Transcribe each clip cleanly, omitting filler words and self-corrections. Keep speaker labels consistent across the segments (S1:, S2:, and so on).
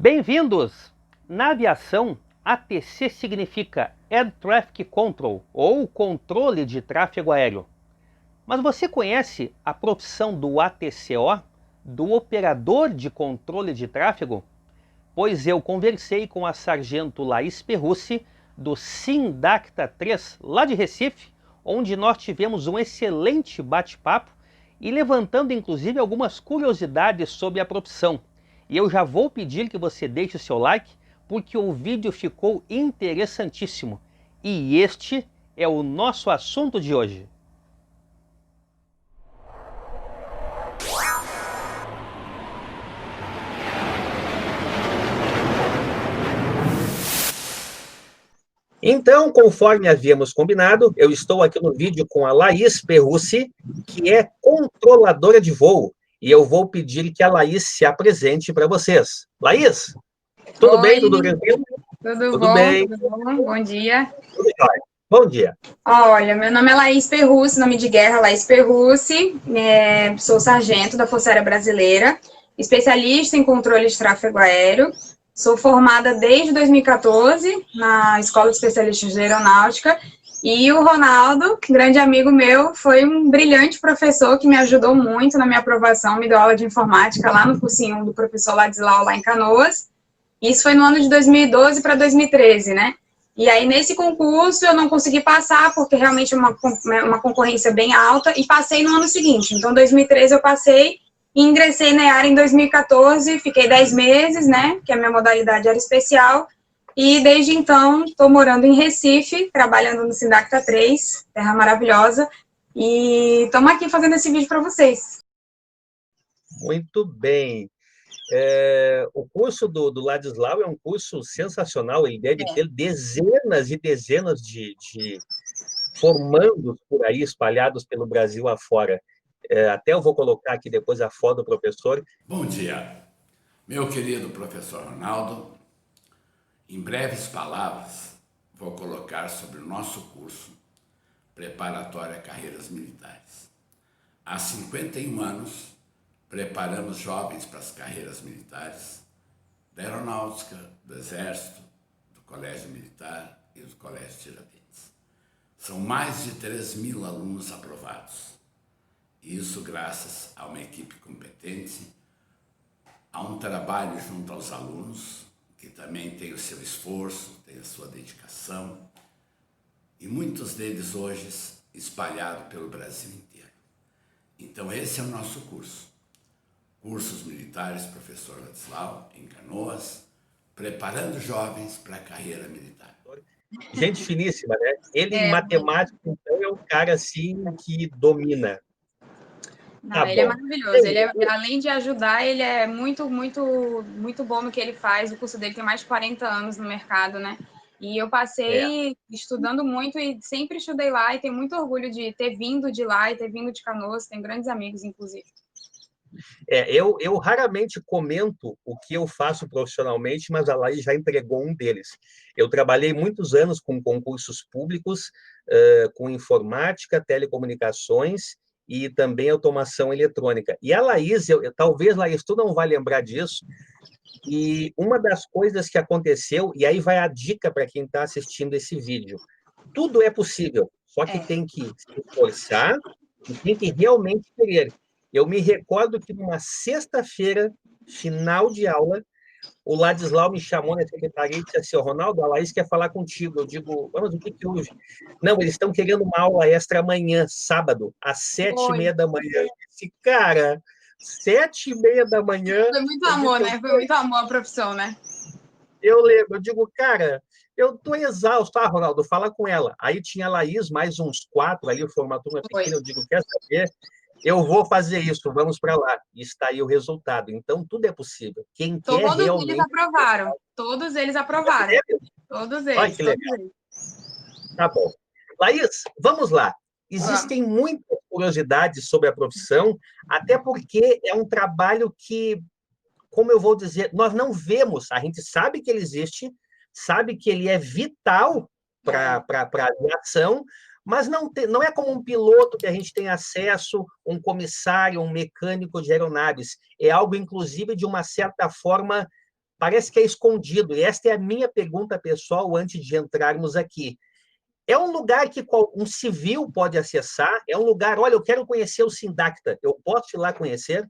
S1: Bem-vindos! Na aviação, ATC significa Air Traffic Control, ou controle de tráfego aéreo. Mas você conhece a profissão do ATCO, do operador de controle de tráfego? Pois eu conversei com a sargento Laís Perrucci, do Sindacta 3, lá de Recife, onde nós tivemos um excelente bate-papo e levantando inclusive algumas curiosidades sobre a profissão. E eu já vou pedir que você deixe o seu like, porque o vídeo ficou interessantíssimo. E este é o nosso assunto de hoje. Então, conforme havíamos combinado, eu estou aqui no vídeo com a Laís Perrucci, que é controladora de voo. E eu vou pedir que a Laís se apresente para vocês. Laís, tudo
S2: Oi,
S1: bem? Tudo tranquilo?
S2: tudo
S1: Tudo
S2: bom?
S1: bem?
S2: Tudo bom? Bom dia.
S1: Tudo jóia. Bom dia.
S2: Olha, meu nome é Laís Perrucci, nome de guerra Laís Perrucci, sou sargento da Força Aérea Brasileira, especialista em controle de tráfego aéreo, sou formada desde 2014 na Escola de Especialistas de Aeronáutica e o Ronaldo, grande amigo meu, foi um brilhante professor que me ajudou muito na minha aprovação, me deu aula de informática lá no cursinho do professor Ladislau, lá em Canoas. Isso foi no ano de 2012 para 2013, né? E aí, nesse concurso, eu não consegui passar, porque realmente é uma concorrência bem alta, e passei no ano seguinte. Então, em 2013 eu passei, e ingressei na área em 2014, fiquei 10 meses, né, que a minha modalidade era especial, e desde então estou morando em Recife, trabalhando no Sindacta 3, terra maravilhosa, e estamos aqui fazendo esse vídeo para vocês.
S1: Muito bem. O curso do Ladislau é um curso sensacional, ele deve ter dezenas e dezenas de formandos por aí, espalhados pelo Brasil afora. Até eu vou colocar aqui depois a foto do professor.
S3: Bom dia, meu querido professor Ronaldo. Em breves palavras, vou colocar sobre o nosso curso preparatório a carreiras militares. Há 51 anos, preparamos jovens para as carreiras militares, da aeronáutica, do exército, do colégio militar e do colégio Tiradentes. São mais de 3.000 alunos aprovados. Isso graças a uma equipe competente, a um trabalho junto aos alunos, que também tem o seu esforço, tem a sua dedicação, e muitos deles hoje espalhados pelo Brasil inteiro. Então esse é o nosso curso. Cursos Militares Professor Ladislau, em Canoas, preparando jovens para a carreira militar.
S1: Gente finíssima, né? Ele em matemática, então, é um cara assim que domina.
S2: Não, ele é maravilhoso. Ele além de ajudar, ele é muito, muito, muito bom no que ele faz. O curso dele tem mais de 40 anos no mercado, né? E eu passei estudando muito e sempre estudei lá e tenho muito orgulho de ter vindo de lá e ter vindo de Canoas. Tenho grandes amigos, inclusive.
S1: Eu raramente comento o que eu faço profissionalmente, mas a Laís já entregou um deles. Eu trabalhei muitos anos com concursos públicos, com informática, telecomunicações e também automação eletrônica. E a Laís, talvez, Laís, tu não vai lembrar disso, e uma das coisas que aconteceu, e aí vai a dica para quem está assistindo esse vídeo, tudo é possível, só que tem que se esforçar e tem que realmente querer. Eu me recordo que numa sexta-feira, final de aula, o Ladislau me chamou na secretaria e disse assim: Ronaldo, a Laís quer falar contigo. Eu digo, mas o que que houve? Não, eles estão querendo uma aula extra amanhã, sábado, às 7h30 da manhã. Eu disse, cara, 7h30 da manhã.
S2: Foi muito amor, né? Foi muito amor a profissão, né?
S1: Eu lembro, eu digo, cara, eu estou exausto. Ah, Ronaldo, fala com ela. Aí tinha a Laís, mais uns 4 ali, foi uma turma pequena. Eu digo, quer saber? Eu vou fazer isso, vamos para lá. E está aí o resultado. Então, tudo é possível. Quem quer
S2: Todos
S1: realmente...
S2: eles aprovaram. Todos eles aprovaram. Todos eles.
S1: Olha que legal. Tá bom. Laís, vamos lá. Existem muitas curiosidades sobre a profissão, até porque é um trabalho que, como eu vou dizer, nós não vemos. A gente sabe que ele existe, sabe que ele é vital para a aviação, mas não é como um piloto que a gente tem acesso, um comissário, um mecânico de aeronaves. É algo, inclusive, de uma certa forma parece que é escondido. E esta é a minha pergunta pessoal antes de entrarmos aqui. É um lugar que um civil pode acessar? É um lugar, olha, eu quero conhecer o Sindacta, eu posso ir lá conhecer?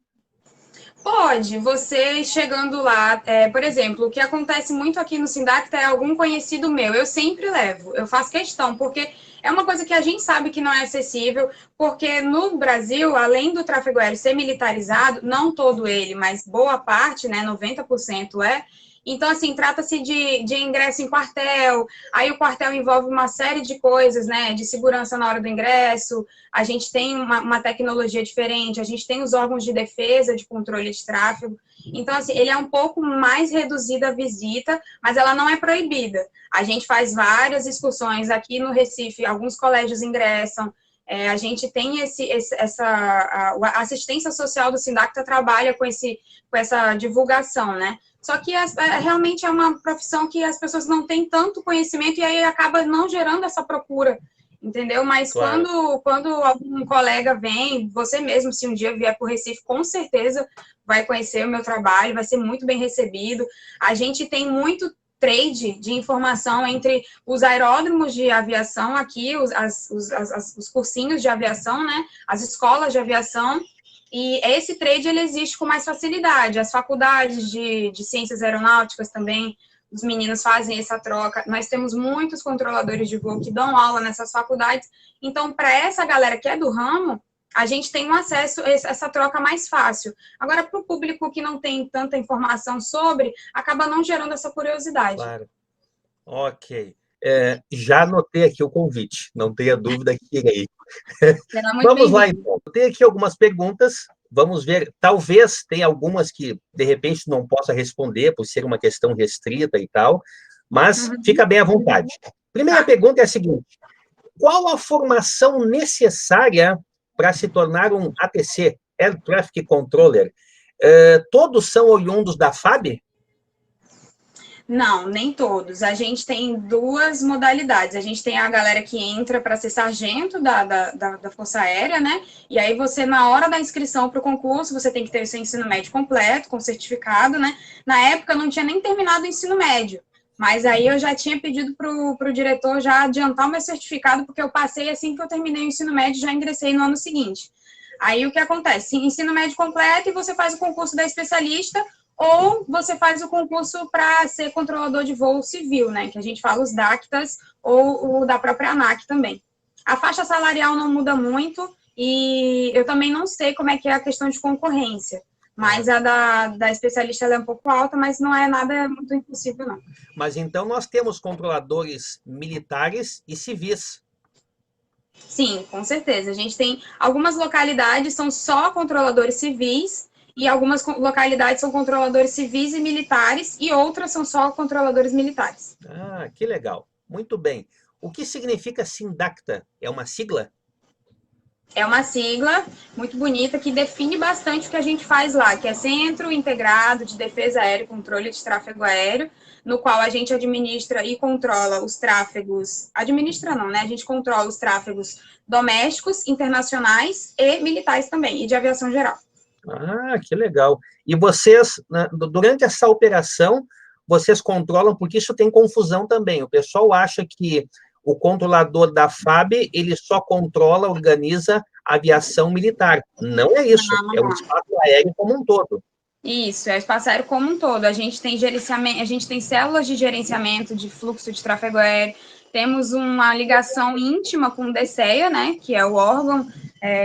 S2: Pode, você chegando lá, por exemplo, o que acontece muito aqui no Sindacta é algum conhecido meu, eu sempre levo, eu faço questão, porque é uma coisa que a gente sabe que não é acessível, porque no Brasil, além do tráfego aéreo ser militarizado, não todo ele, mas boa parte, né, 90% é. Então, assim, trata-se de ingresso em quartel, aí o quartel envolve uma série de coisas, né, de segurança na hora do ingresso, a gente tem uma tecnologia diferente, a gente tem os órgãos de defesa, de controle de tráfego. Então, assim, ele é um pouco mais reduzida a visita, mas ela não é proibida. A gente faz várias excursões aqui no Recife, alguns colégios ingressam, a gente tem a assistência social do Sindacta trabalha com essa divulgação, né? Só que realmente é uma profissão que as pessoas não têm tanto conhecimento e aí acaba não gerando essa procura, entendeu? Mas claro, quando algum colega vem, você mesmo, se um dia vier para o Recife, com certeza vai conhecer o meu trabalho, vai ser muito bem recebido. A gente tem muito trade de informação entre os aeródromos de aviação aqui, os cursinhos de aviação, né? As escolas de aviação. E esse trade, ele existe com mais facilidade. As faculdades de ciências aeronáuticas também, os meninos fazem essa troca. Nós temos muitos controladores de voo que dão aula nessas faculdades. Então, para essa galera que é do ramo, a gente tem um acesso a essa troca mais fácil. Agora, para o público que não tem tanta informação sobre, acaba não gerando essa curiosidade.
S1: Claro. Ok. Já anotei aqui o convite, não tenha dúvida que irei. Vamos lá, então. Eu tenho aqui algumas perguntas, vamos ver. Talvez tenha algumas que, de repente, não possa responder, por ser uma questão restrita e tal, mas fica bem à vontade. Primeira pergunta é a seguinte: qual a formação necessária para se tornar um ATC, Air Traffic Controller? Todos são oriundos da FAB?
S2: Não, nem todos. A gente tem duas modalidades. A gente tem a galera que entra para ser sargento da Força Aérea, né? E aí você, na hora da inscrição para o concurso, você tem que ter o seu ensino médio completo, com certificado, né? Na época, eu não tinha nem terminado o ensino médio. Mas aí eu já tinha pedido para o diretor já adiantar o meu certificado, porque eu passei assim que eu terminei o ensino médio, já ingressei no ano seguinte. Aí o que acontece? Ensino médio completo e você faz o concurso da especialista, ou você faz o concurso para ser controlador de voo civil, né? Que a gente fala os DACTAs, ou o da própria ANAC também. A faixa salarial não muda muito, e eu também não sei como é que é a questão de concorrência. Mas a da especialista ela é um pouco alta, mas não é nada muito impossível, não.
S1: Mas então nós temos controladores militares e civis.
S2: Sim, com certeza. A gente tem algumas localidades são só controladores civis, e algumas localidades são controladores civis e militares, e outras são só controladores militares.
S1: Ah, que legal. Muito bem. O que significa Sindacta? É uma sigla?
S2: É uma sigla muito bonita que define bastante o que a gente faz lá, que é Centro Integrado de Defesa Aérea e Controle de Tráfego Aéreo, no qual a gente administra e controla os tráfegos, administra não, né? A gente controla os tráfegos domésticos, internacionais e militares também, e de aviação geral.
S1: Ah, que legal. E vocês, durante essa operação, vocês controlam, porque isso tem confusão também. O pessoal acha que o controlador da FAB, ele só controla, organiza a aviação militar. Não é isso, é o espaço aéreo como um todo.
S2: Isso, é o espaço aéreo como um todo. A gente tem gerenciamento, a gente tem células de gerenciamento de fluxo de tráfego aéreo, temos uma ligação íntima com o DCEA, né, que é o órgão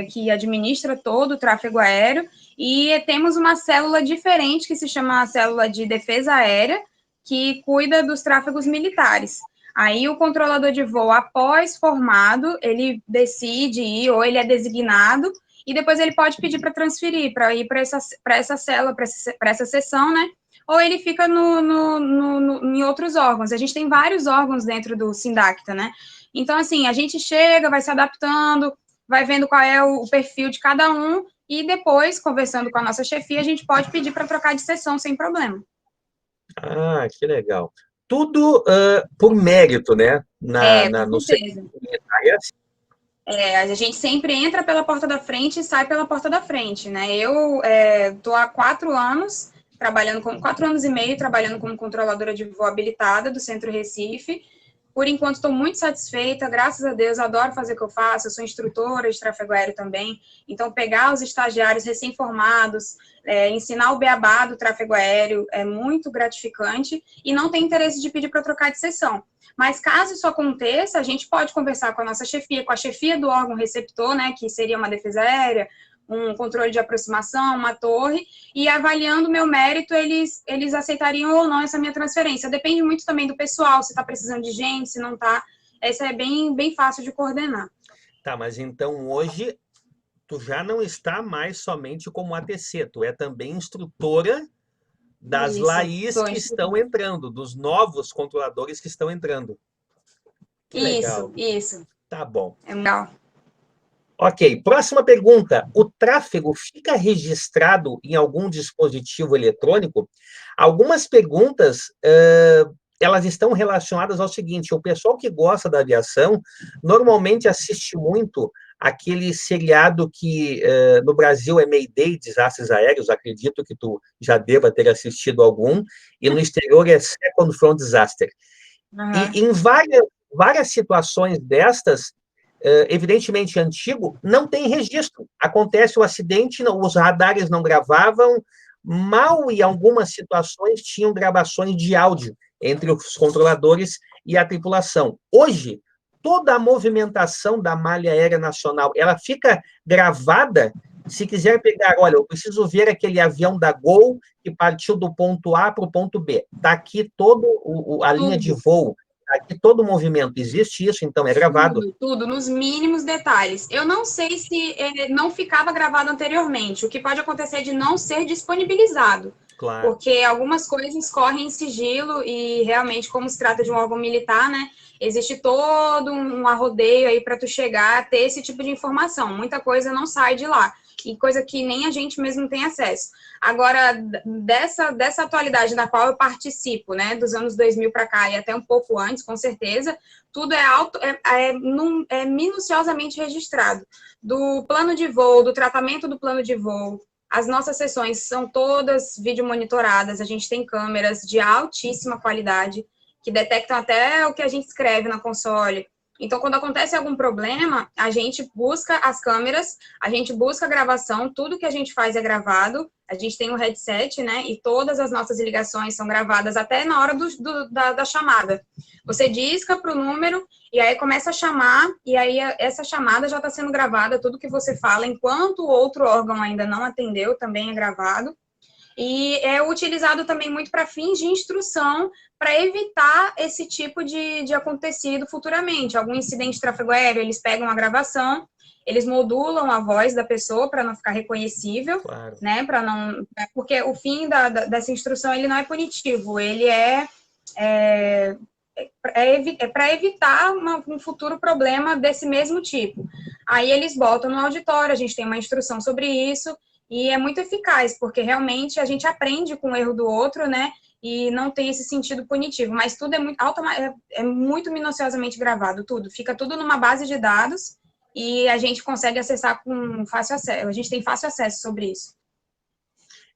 S2: que administra todo o tráfego aéreo, e temos uma célula diferente que se chama a célula de defesa aérea, que cuida dos tráfegos militares. Aí o controlador de voo, após formado, ele decide ir, ou ele é designado, e depois ele pode pedir para transferir, para ir para essa célula, para essa seção, né? Ou ele fica em outros órgãos. A gente tem vários órgãos dentro do Sindacta, né? Então, assim, a gente chega, vai se adaptando, vai vendo qual é o perfil de cada um, e depois, conversando com a nossa chefia, a gente pode pedir para trocar de seção sem problema.
S1: Ah, que legal. Tudo por mérito, né?
S2: Com certeza. A gente sempre entra pela porta da frente e sai pela porta da frente, né? Eu estou há 4 anos trabalhando com 4 anos e meio, trabalhando como controladora de voo habilitada do Centro Recife. Por enquanto, estou muito satisfeita, graças a Deus, adoro fazer o que eu faço, eu sou instrutora de tráfego aéreo também, então pegar os estagiários recém-formados, ensinar o beabá do tráfego aéreo é muito gratificante e não tem interesse de pedir para trocar de sessão. Mas caso isso aconteça, a gente pode conversar com a nossa chefia, com a chefia do órgão receptor, né, que seria uma defesa aérea, um controle de aproximação, uma torre, e avaliando o meu mérito, eles aceitariam ou não essa minha transferência. Depende muito também do pessoal, se está precisando de gente, se não está. Essa é bem fácil de coordenar.
S1: Tá, mas então hoje tu já não está mais somente como ATC, tu é também instrutora das Laís que estão entrando, dos novos controladores que estão entrando. Que legal.
S2: Isso.
S1: Tá bom.
S2: É legal.
S1: Ok, próxima pergunta. O tráfego fica registrado em algum dispositivo eletrônico? Algumas perguntas, elas estão relacionadas ao seguinte: o pessoal que gosta da aviação normalmente assiste muito aquele seriado que no Brasil é Mayday, Desastres Aéreos, acredito que tu já deva ter assistido algum, e no exterior é Second Front Disaster. E em várias situações destas, evidentemente antigo, não tem registro. Acontece o acidente, os radares não gravavam, mal em algumas situações tinham gravações de áudio entre os controladores e a tripulação. Hoje, toda a movimentação da malha aérea nacional, ela fica gravada. Se quiser pegar, olha, eu preciso ver aquele avião da Gol que partiu do ponto A para o ponto B. Está aqui toda a linha de voo, aqui todo o movimento, existe isso, então é gravado?
S2: Tudo, nos mínimos detalhes. Eu não sei se não ficava gravado anteriormente, o que pode acontecer de não ser disponibilizado.
S1: Claro.
S2: Porque algumas coisas correm em sigilo e realmente, como se trata de um órgão militar, né, existe todo um arrodeio aí para tu chegar a ter esse tipo de informação. Muita coisa não sai de lá, e coisa que nem a gente mesmo tem acesso. Agora, dessa atualidade na qual eu participo, né, dos anos 2000 para cá e até um pouco antes, com certeza, tudo é minuciosamente registrado. Do plano de voo, do tratamento do plano de voo, as nossas sessões são todas vídeo monitoradas, a gente tem câmeras de altíssima qualidade, que detectam até o que a gente escreve na console. Então, quando acontece algum problema, a gente busca as câmeras, a gente busca a gravação, tudo que a gente faz é gravado, a gente tem um headset, né, e todas as nossas ligações são gravadas até na hora da chamada. Você disca para o número, e aí começa a chamar, e aí essa chamada já está sendo gravada, tudo que você fala, enquanto o outro órgão ainda não atendeu, também é gravado. E é utilizado também muito para fins de instrução, para evitar esse tipo de acontecido futuramente. Algum incidente de tráfego aéreo, eles pegam a gravação, eles modulam a voz da pessoa para não ficar reconhecível,
S1: claro,
S2: né? Porque o fim dessa instrução ele não é punitivo, ele para evitar um futuro problema desse mesmo tipo. Aí eles botam no auditório, a gente tem uma instrução sobre isso, e é muito eficaz, porque realmente a gente aprende com o erro do outro, né? E não tem esse sentido punitivo, mas tudo é muito minuciosamente gravado, tudo. Fica tudo numa base de dados e a gente consegue acessar com fácil acesso. A gente tem fácil acesso sobre isso.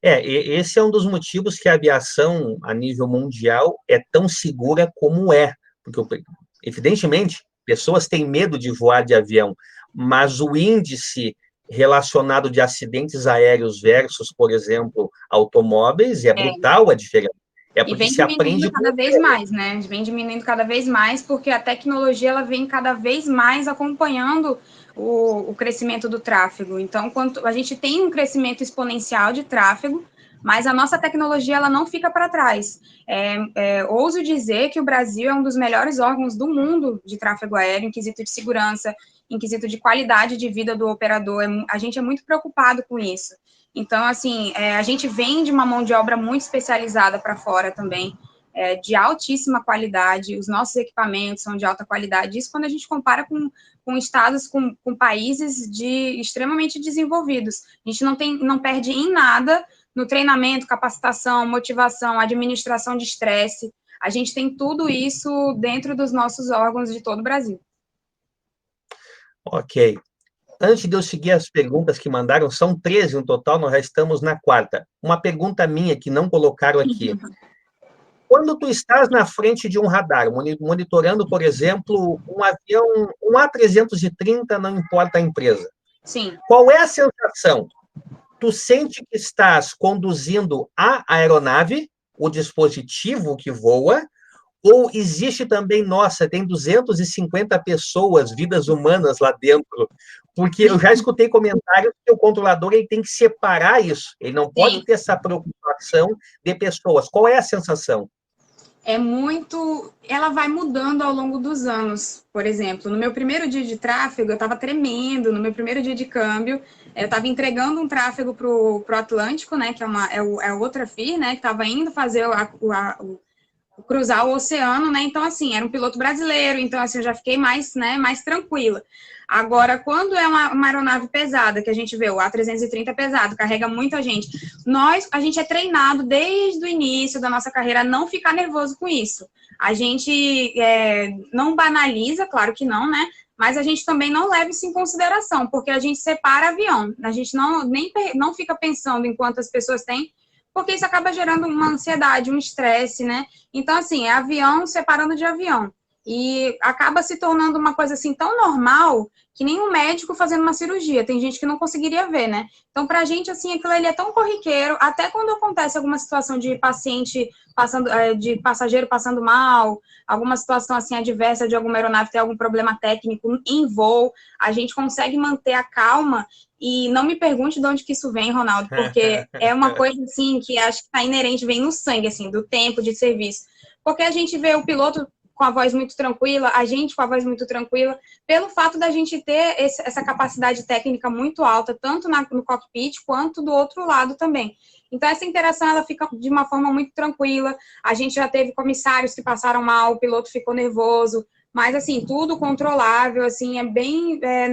S1: Esse é um dos motivos que a aviação, a nível mundial, é tão segura como é. Porque, evidentemente, pessoas têm medo de voar de avião, mas o índice relacionado de acidentes aéreos versus, por exemplo, automóveis, é brutal a diferença. É porque se aprende
S2: cada vez mais, né? Vem diminuindo cada vez mais, porque a tecnologia ela vem cada vez mais acompanhando o crescimento do tráfego. Então, quando a gente tem um crescimento exponencial de tráfego, mas a nossa tecnologia ela não fica para trás. Ouso dizer que o Brasil é um dos melhores órgãos do mundo de tráfego aéreo, em quesito de segurança, em quesito de qualidade de vida do operador. A gente é muito preocupado com isso. Então, assim, a gente vende uma mão de obra muito especializada para fora também, de altíssima qualidade, os nossos equipamentos são de alta qualidade, isso quando a gente compara com estados, com países extremamente desenvolvidos. A gente não perde em nada no treinamento, capacitação, motivação, administração de estresse. A gente tem tudo isso dentro dos nossos órgãos de todo o Brasil.
S1: Ok. Antes de eu seguir as perguntas que mandaram, são 13 no total, nós já estamos na quarta. Uma pergunta minha que não colocaram aqui. Quando tu estás na frente de um radar, monitorando, por exemplo, um avião, um A330, não importa a empresa,
S2: Sim.
S1: qual é a sensação? Tu sente que estás conduzindo a aeronave, o dispositivo que voa, ou existe também, nossa, tem 250 pessoas, vidas humanas lá dentro? Porque eu já escutei comentários que o controlador ele tem que separar isso, ele não pode ter essa preocupação de pessoas. Qual é a sensação?
S2: Ela vai mudando ao longo dos anos. Por exemplo, no meu primeiro dia de tráfego, eu estava tremendo, no meu primeiro dia de câmbio, eu estava entregando um tráfego para o Atlântico, né, que é outra FIR, né, que estava indo fazer cruzar o oceano, né, então, assim, era um piloto brasileiro, então, assim, eu já fiquei mais, né, mais tranquila. Agora, quando é uma aeronave pesada, que a gente vê, o A330 pesado, carrega muita gente, a gente é treinado desde o início da nossa carreira a não ficar nervoso com isso. A gente não banaliza, claro que não, né? Mas a gente também não leva isso em consideração, porque a gente separa avião. A gente não fica pensando em quantas pessoas tem, porque isso acaba gerando uma ansiedade, um estresse, né? Então, assim, é avião separando de avião. E acaba se tornando uma coisa assim tão normal que nem um médico fazendo uma cirurgia. Tem gente que não conseguiria ver, né? Então, pra gente, assim, aquilo ali é tão corriqueiro, até quando acontece alguma situação de paciente passando, de passageiro passando mal, alguma situação assim adversa de alguma aeronave ter algum problema técnico em voo, a gente consegue manter a calma. E não me pergunte de onde que isso vem, Ronaldo, porque é uma coisa assim que acho que está inerente, vem no sangue, assim, do tempo de serviço. Porque a gente vê o piloto com a voz muito tranquila, a gente com a voz muito tranquila, pelo fato da gente ter essa capacidade técnica muito alta, tanto no cockpit quanto do outro lado também. Então, essa interação, ela fica de uma forma muito tranquila. A gente já teve comissários que passaram mal, o piloto ficou nervoso, mas, assim, tudo controlável, assim,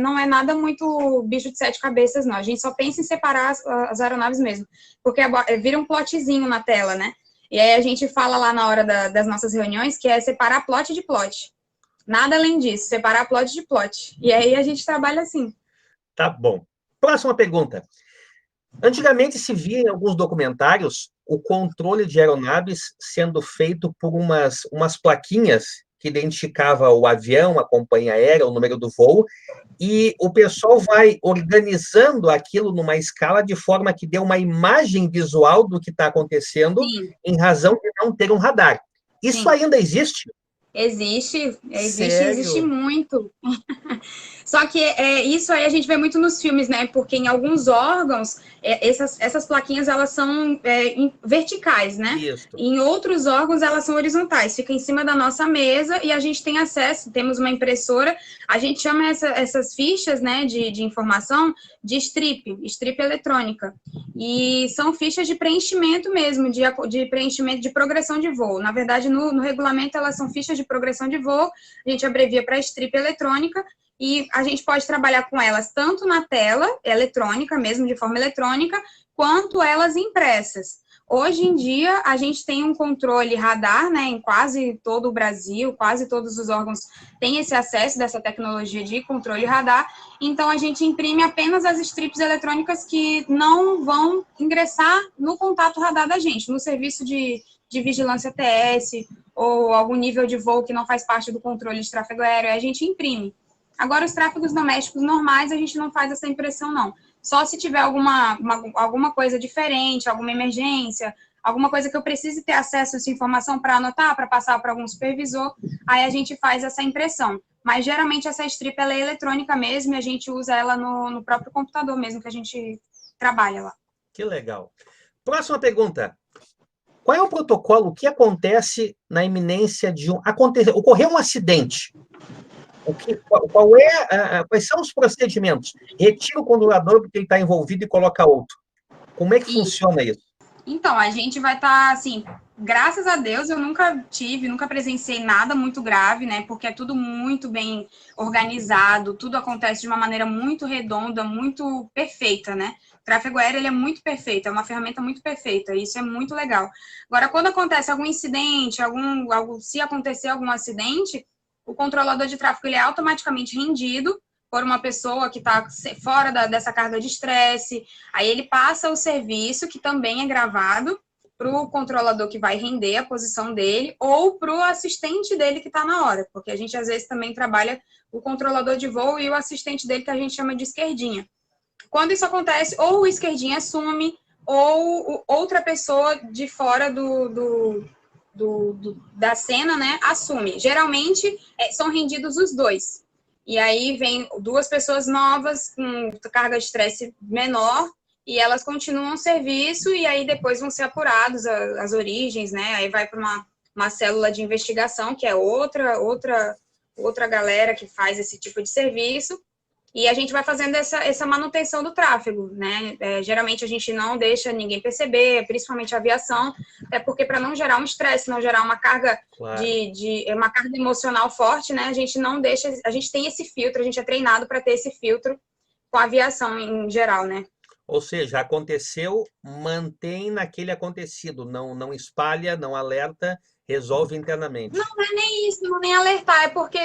S2: não é nada muito bicho de sete cabeças, não. A gente só pensa em separar as aeronaves mesmo, porque vira um plotzinho na tela, né? E aí a gente fala lá na hora das nossas reuniões que é separar plot de plot. Nada além disso, separar plot de plot. E aí a gente trabalha assim.
S1: Tá bom. Próxima pergunta. Antigamente se via em alguns documentários o controle de aeronaves sendo feito por umas plaquinhas que identificava o avião, a companhia aérea, o número do voo, e o pessoal vai organizando aquilo numa escala de forma que dê uma imagem visual do que está acontecendo,
S2: Sim.
S1: em razão de não ter um radar. Isso
S2: Sim.
S1: ainda existe?
S2: Existe muito. Só que isso aí a gente vê muito nos filmes, né? Porque em alguns órgãos, essas plaquinhas, elas são verticais, né?
S1: Isso.
S2: Em outros órgãos, elas são horizontais. Fica em cima da nossa mesa e a gente tem acesso, temos uma impressora, a gente chama essas fichas, né, de informação de strip eletrônica. E são fichas de preenchimento mesmo, de preenchimento de progressão de voo. Na verdade, no regulamento, elas são fichas de progressão de voo, a gente abrevia para strip eletrônica, e a gente pode trabalhar com elas tanto na tela eletrônica, mesmo de forma eletrônica, quanto elas impressas. Hoje em dia, a gente tem um controle radar, né, em quase todo o Brasil, quase todos os órgãos têm esse acesso dessa tecnologia de controle radar, então a gente imprime apenas as strips eletrônicas que não vão ingressar no contato radar da gente, no serviço de vigilância TS, ou algum nível de voo que não faz parte do controle de tráfego aéreo, a gente imprime. Agora, os tráfegos domésticos normais, a gente não faz essa impressão, não. Só se tiver alguma coisa diferente, alguma emergência, alguma coisa que eu precise ter acesso a essa informação para anotar, para passar para algum supervisor, aí a gente faz essa impressão. Mas, geralmente, essa strip, ela é eletrônica mesmo, e a gente usa ela no próprio computador mesmo, que a gente trabalha lá.
S1: Que legal. Próxima pergunta. Qual é o protocolo? O que acontece na iminência de ocorrer um acidente? Quais são os procedimentos? Retira o controlador porque ele está envolvido e coloca outro. Como é que funciona isso?
S2: Então, a gente vai estar, assim, graças a Deus, eu nunca presenciei nada muito grave, né? Porque é tudo muito bem organizado, tudo acontece de uma maneira muito redonda, muito perfeita, né? O tráfego aéreo, ele é muito perfeito, é uma ferramenta muito perfeita, e isso é muito legal. Agora, quando acontece algum incidente, se acontecer algum acidente, o controlador de tráfego, ele é automaticamente rendido por uma pessoa que está fora dessa carga de estresse, aí ele passa o serviço, que também é gravado, para o controlador que vai render a posição dele, ou para o assistente dele que está na hora, porque a gente às vezes também trabalha o controlador de voo e o assistente dele, que a gente chama de esquerdinha. Quando isso acontece, ou o esquerdinha assume, ou outra pessoa de fora da cena, né, assume. Geralmente, são rendidos os dois. E aí vem duas pessoas novas, com carga de estresse menor, e elas continuam o serviço, e aí depois vão ser apurados as origens, né? Aí vai para uma célula de investigação, que é outra galera que faz esse tipo de serviço, e a gente vai fazendo essa manutenção do tráfego, né? Geralmente a gente não deixa ninguém perceber, principalmente a aviação, até porque para não gerar um estresse, não gerar uma carga
S1: Claro.
S2: uma carga emocional forte, né? A gente não deixa, a gente tem esse filtro, a gente é treinado para ter esse filtro com a aviação em geral, né?
S1: Ou seja, aconteceu, mantém naquele acontecido, não espalha, não alerta, resolve internamente.
S2: Não é nem isso, não é nem alertar, é porque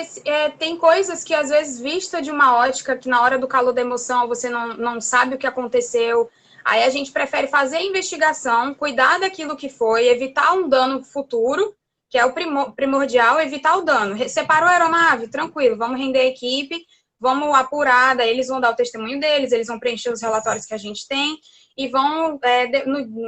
S2: tem coisas que, às vezes, vista de uma ótica, que na hora do calor da emoção você não sabe o que aconteceu, aí a gente prefere fazer a investigação, cuidar daquilo que foi, evitar um dano futuro, que é o primordial, evitar o dano. Separou a aeronave? Tranquilo, vamos render a equipe, vamos apurar, daí eles vão dar o testemunho deles, eles vão preencher os relatórios que a gente tem, e vão,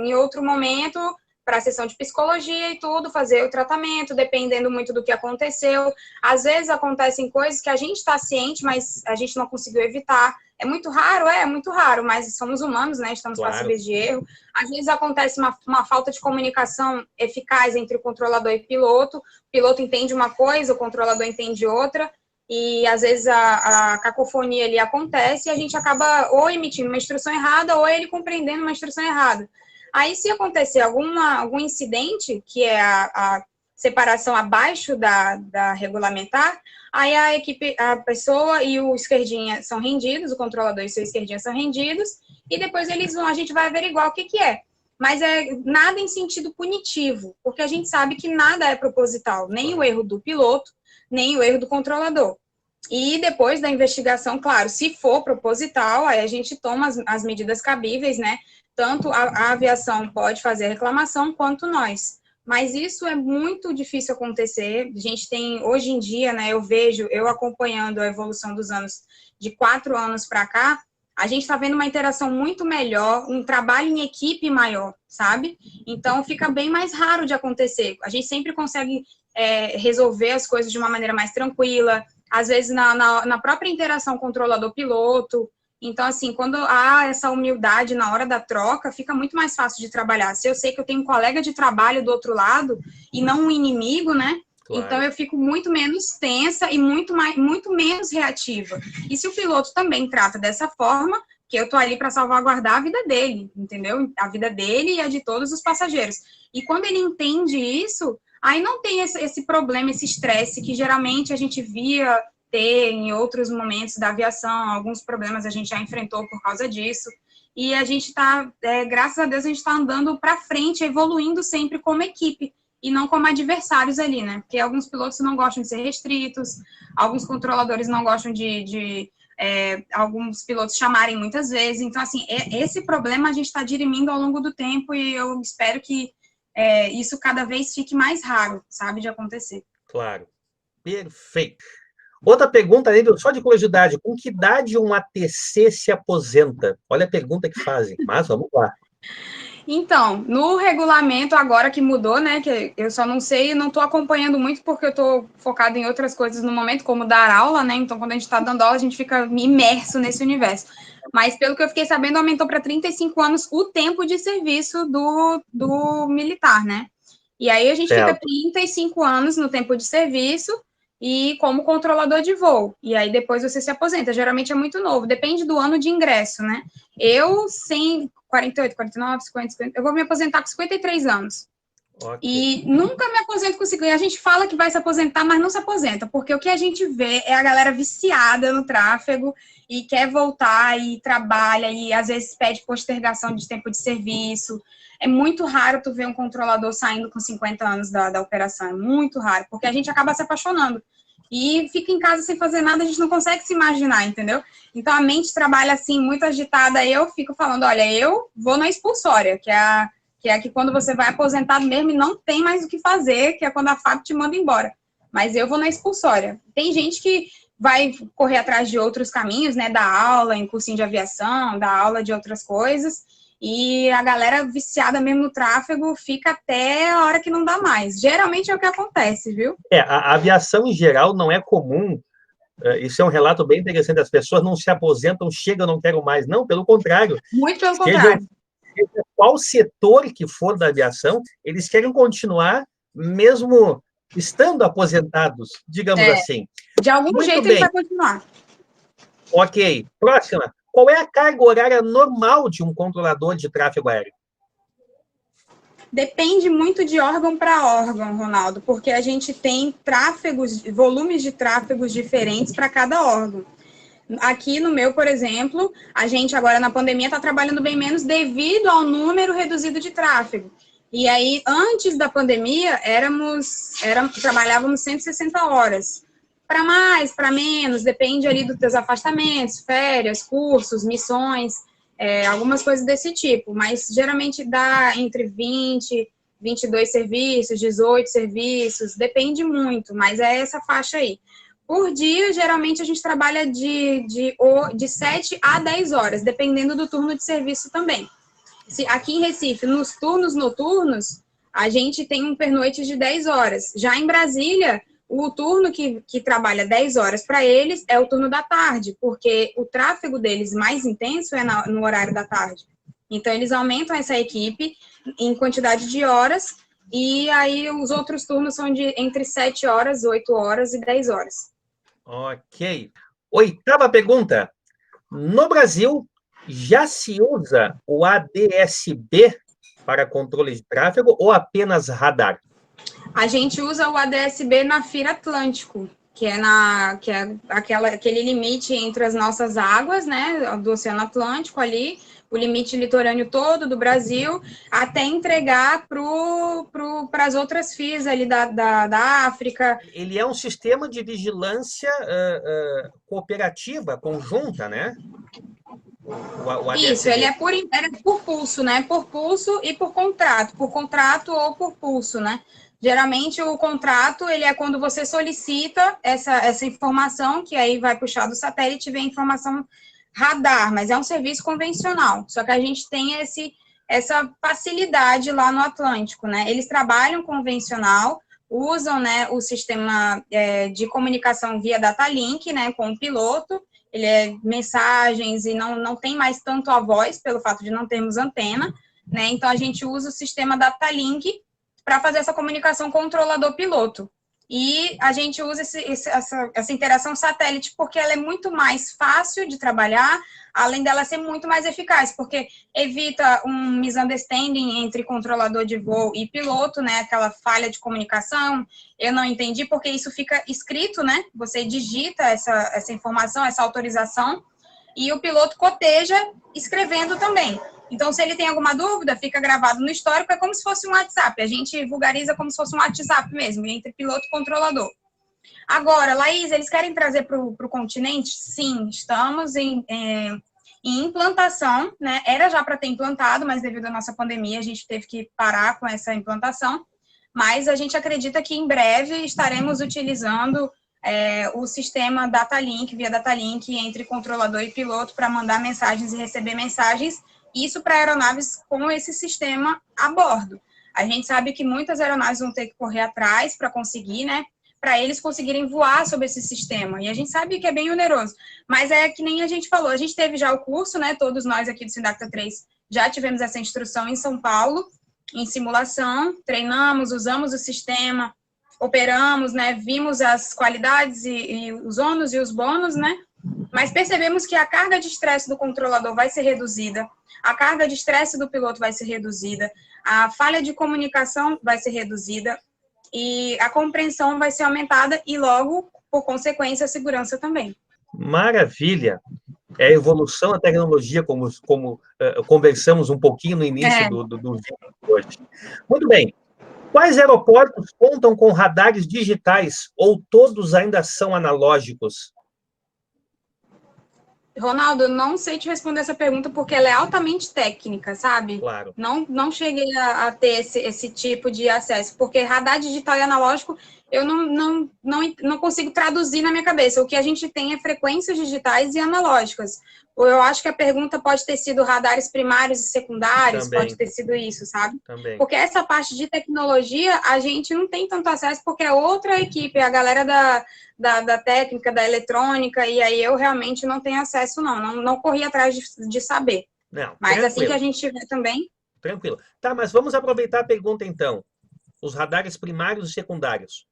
S2: em outro momento, para a sessão de psicologia e tudo, fazer o tratamento, dependendo muito do que aconteceu. Às vezes acontecem coisas que a gente está ciente, mas a gente não conseguiu evitar. É muito raro, mas somos humanos, né? Estamos passíveis de erro. Às vezes acontece uma falta de comunicação eficaz entre o controlador e o piloto entende uma coisa, o controlador entende outra, e às vezes a cacofonia ali acontece e a gente acaba ou emitindo uma instrução errada ou ele compreendendo uma instrução errada. Aí, se acontecer algum incidente, que é a separação abaixo da regulamentar, aí a pessoa e o esquerdinha são rendidos, o controlador e o seu esquerdinha são rendidos, e depois a gente vai averiguar o que é. Mas é nada em sentido punitivo, porque a gente sabe que nada é proposital, nem o erro do piloto, nem o erro do controlador. E depois da investigação, claro, se for proposital, aí a gente toma as medidas cabíveis, né? Tanto a aviação pode fazer reclamação, quanto nós. Mas isso é muito difícil acontecer. A gente tem, hoje em dia, né, eu acompanhando a evolução dos anos, de 4 anos para cá, a gente está vendo uma interação muito melhor, um trabalho em equipe maior, sabe? Então, fica bem mais raro de acontecer. A gente sempre consegue resolver as coisas de uma maneira mais tranquila, às vezes na própria interação controlador-piloto. Então, assim, quando há essa humildade na hora da troca, fica muito mais fácil de trabalhar. Se eu sei que eu tenho um colega de trabalho do outro lado e não um inimigo, né? Claro. Então, eu fico muito menos tensa e muito menos reativa. E se o piloto também trata dessa forma, que eu tô ali para salvaguardar a vida dele, entendeu? A vida dele e a de todos os passageiros. E quando ele entende isso, aí não tem esse problema, esse estresse que geralmente a gente via ter em outros momentos da aviação. Alguns problemas a gente já enfrentou por causa disso, e a gente está, graças a Deus, a gente está andando para frente, evoluindo sempre como equipe, e não como adversários ali, né? Porque alguns pilotos não gostam de ser restritos, alguns controladores não gostam de alguns pilotos chamarem muitas vezes. Então, assim, esse problema a gente está dirimindo ao longo do tempo, e eu espero que isso cada vez fique mais raro, sabe, de acontecer.
S1: Claro. Perfeito. Outra pergunta, só de curiosidade, com que idade um ATC se aposenta? Olha a pergunta que fazem, mas vamos lá.
S2: Então, no regulamento agora que mudou, né, que eu só não sei, não estou acompanhando muito porque eu estou focada em outras coisas no momento, como dar aula, né, então quando a gente está dando aula a gente fica imerso nesse universo. Mas pelo que eu fiquei sabendo, aumentou para 35 anos o tempo de serviço do militar, né, e aí a gente fica 35 anos no tempo de serviço e como controlador de voo, e aí depois você se aposenta, geralmente é muito novo, depende do ano de ingresso, né, eu, sem 48, 49, 50, 50, eu vou me aposentar com 53 anos. Okay. E nunca me aposento com 50. A gente fala que vai se aposentar, mas não se aposenta, porque o que a gente vê é a galera viciada no tráfego e quer voltar e trabalha e às vezes pede postergação de tempo de serviço. É muito raro tu ver um controlador saindo com 50 anos da operação, é muito raro, porque a gente acaba se apaixonando. e fica em casa sem fazer nada, a gente não consegue se imaginar, entendeu? Então, a mente trabalha assim, muito agitada, eu fico falando, olha, eu vou na expulsória, que é que quando você vai aposentado mesmo e não tem mais o que fazer, que é quando a FAP te manda embora. Mas eu vou na expulsória. Tem gente que vai correr atrás de outros caminhos, né, dar aula em cursinho de aviação, dar aula de outras coisas, e a galera viciada mesmo no tráfego fica até a hora que não dá mais. Geralmente é o que acontece, viu?
S1: A aviação em geral não é comum. Isso é um relato bem interessante. As pessoas não se aposentam, chegam, não quero mais. Não, pelo contrário.
S2: Muito pelo contrário.
S1: Seja qual setor que for da aviação, eles querem continuar mesmo estando aposentados, digamos assim.
S2: De algum
S1: Muito
S2: jeito
S1: bem.
S2: ele vai continuar.
S1: Ok. Próxima. Qual é a carga horária normal de um controlador de tráfego aéreo?
S2: Depende muito de órgão para órgão, Ronaldo, porque a gente tem volumes de tráfegos diferentes para cada órgão. Aqui no meu, por exemplo, a gente agora na pandemia está trabalhando bem menos devido ao número reduzido de tráfego. E aí, antes da pandemia, trabalhávamos 160 horas. Para mais, para menos, depende ali dos teus afastamentos, férias, cursos, missões, algumas coisas desse tipo. Mas geralmente dá entre 20, 22 serviços, 18 serviços, depende muito, mas é essa faixa aí. Por dia, geralmente a gente trabalha de 7 a 10 horas, dependendo do turno de serviço também. Aqui em Recife, nos turnos noturnos, a gente tem um pernoite de 10 horas. Já em Brasília, o turno que trabalha 10 horas para eles é o turno da tarde, porque o tráfego deles mais intenso é no horário da tarde. Então, eles aumentam essa equipe em quantidade de horas, e aí os outros turnos são entre 7 horas, 8 horas e 10 horas.
S1: Ok. 8ª pergunta. No Brasil, já se usa o ADS-B para controle de tráfego ou apenas radar?
S2: A gente usa o ADS-B na FIRA Atlântico, que é aquele limite entre as nossas águas, né, do Oceano Atlântico ali, o limite litorâneo todo do Brasil, até entregar para as outras FIAs ali da África.
S1: Ele é um sistema de vigilância cooperativa, conjunta, né?
S2: Isso, ele é por pulso, né? Por pulso e por contrato ou por pulso, né? Geralmente o contrato, ele é quando você solicita essa informação, que aí vai puxar do satélite e vem a informação radar, mas é um serviço convencional, só que a gente tem essa facilidade lá no Atlântico, né? Eles trabalham convencional, usam, né, o sistema de comunicação via datalink, né, com o piloto, ele é mensagens e não tem mais tanto a voz, pelo fato de não termos antena, né? Então, a gente usa o sistema datalink para fazer essa comunicação controlador-piloto. E a gente usa essa interação satélite porque ela é muito mais fácil de trabalhar, além dela ser muito mais eficaz, porque evita um misunderstanding entre controlador de voo e piloto, né? Aquela falha de comunicação, eu não entendi, porque isso fica escrito, né? Você digita essa informação, essa autorização, e o piloto coteja escrevendo também. Então, se ele tem alguma dúvida, fica gravado no histórico, é como se fosse um WhatsApp. A gente vulgariza como se fosse um WhatsApp mesmo, entre piloto e controlador. Agora, Laís, eles querem trazer para o continente? Sim, estamos em implantação, né? Era já para ter implantado, mas devido à nossa pandemia, a gente teve que parar com essa implantação. Mas a gente acredita que em breve estaremos utilizando o sistema Datalink, via Datalink, entre controlador e piloto, para mandar mensagens e receber mensagens, isso para aeronaves com esse sistema a bordo. A gente sabe que muitas aeronaves vão ter que correr atrás para conseguir, né, para eles conseguirem voar sobre esse sistema, e a gente sabe que é bem oneroso, mas é que nem a gente falou, a gente teve já o curso, né, todos nós aqui do Sindacta 3 já tivemos essa instrução em São Paulo, em simulação, treinamos, usamos o sistema, operamos, né, vimos as qualidades e os ônus e os bônus, né, mas percebemos que a carga de estresse do controlador vai ser reduzida, a carga de estresse do piloto vai ser reduzida, a falha de comunicação vai ser reduzida e a compreensão vai ser aumentada e, logo, por consequência, a segurança também.
S1: Maravilha! É a evolução da tecnologia, como conversamos um pouquinho no início do vídeo de hoje. Muito bem. Quais aeroportos contam com radares digitais ou todos ainda são analógicos?
S2: Ronaldo, eu não sei te responder essa pergunta porque ela é altamente técnica, sabe?
S1: Claro.
S2: Não cheguei a ter esse tipo de acesso, porque radar digital e analógico eu não consigo traduzir na minha cabeça. O que a gente tem é frequências digitais e analógicas. Ou eu acho que a pergunta pode ter sido radares primários e secundários,
S1: Também.
S2: pode ter sido isso, sabe?
S1: Também.
S2: Porque essa parte de tecnologia a gente não tem tanto acesso porque é outra equipe, a galera da técnica, da eletrônica, e aí eu realmente não tenho acesso, não corri atrás de saber.
S1: Não,
S2: mas
S1: tranquilo.
S2: assim que a gente tiver também...
S1: Tranquilo. Tá, mas vamos aproveitar a pergunta, então. Os radares primários e secundários.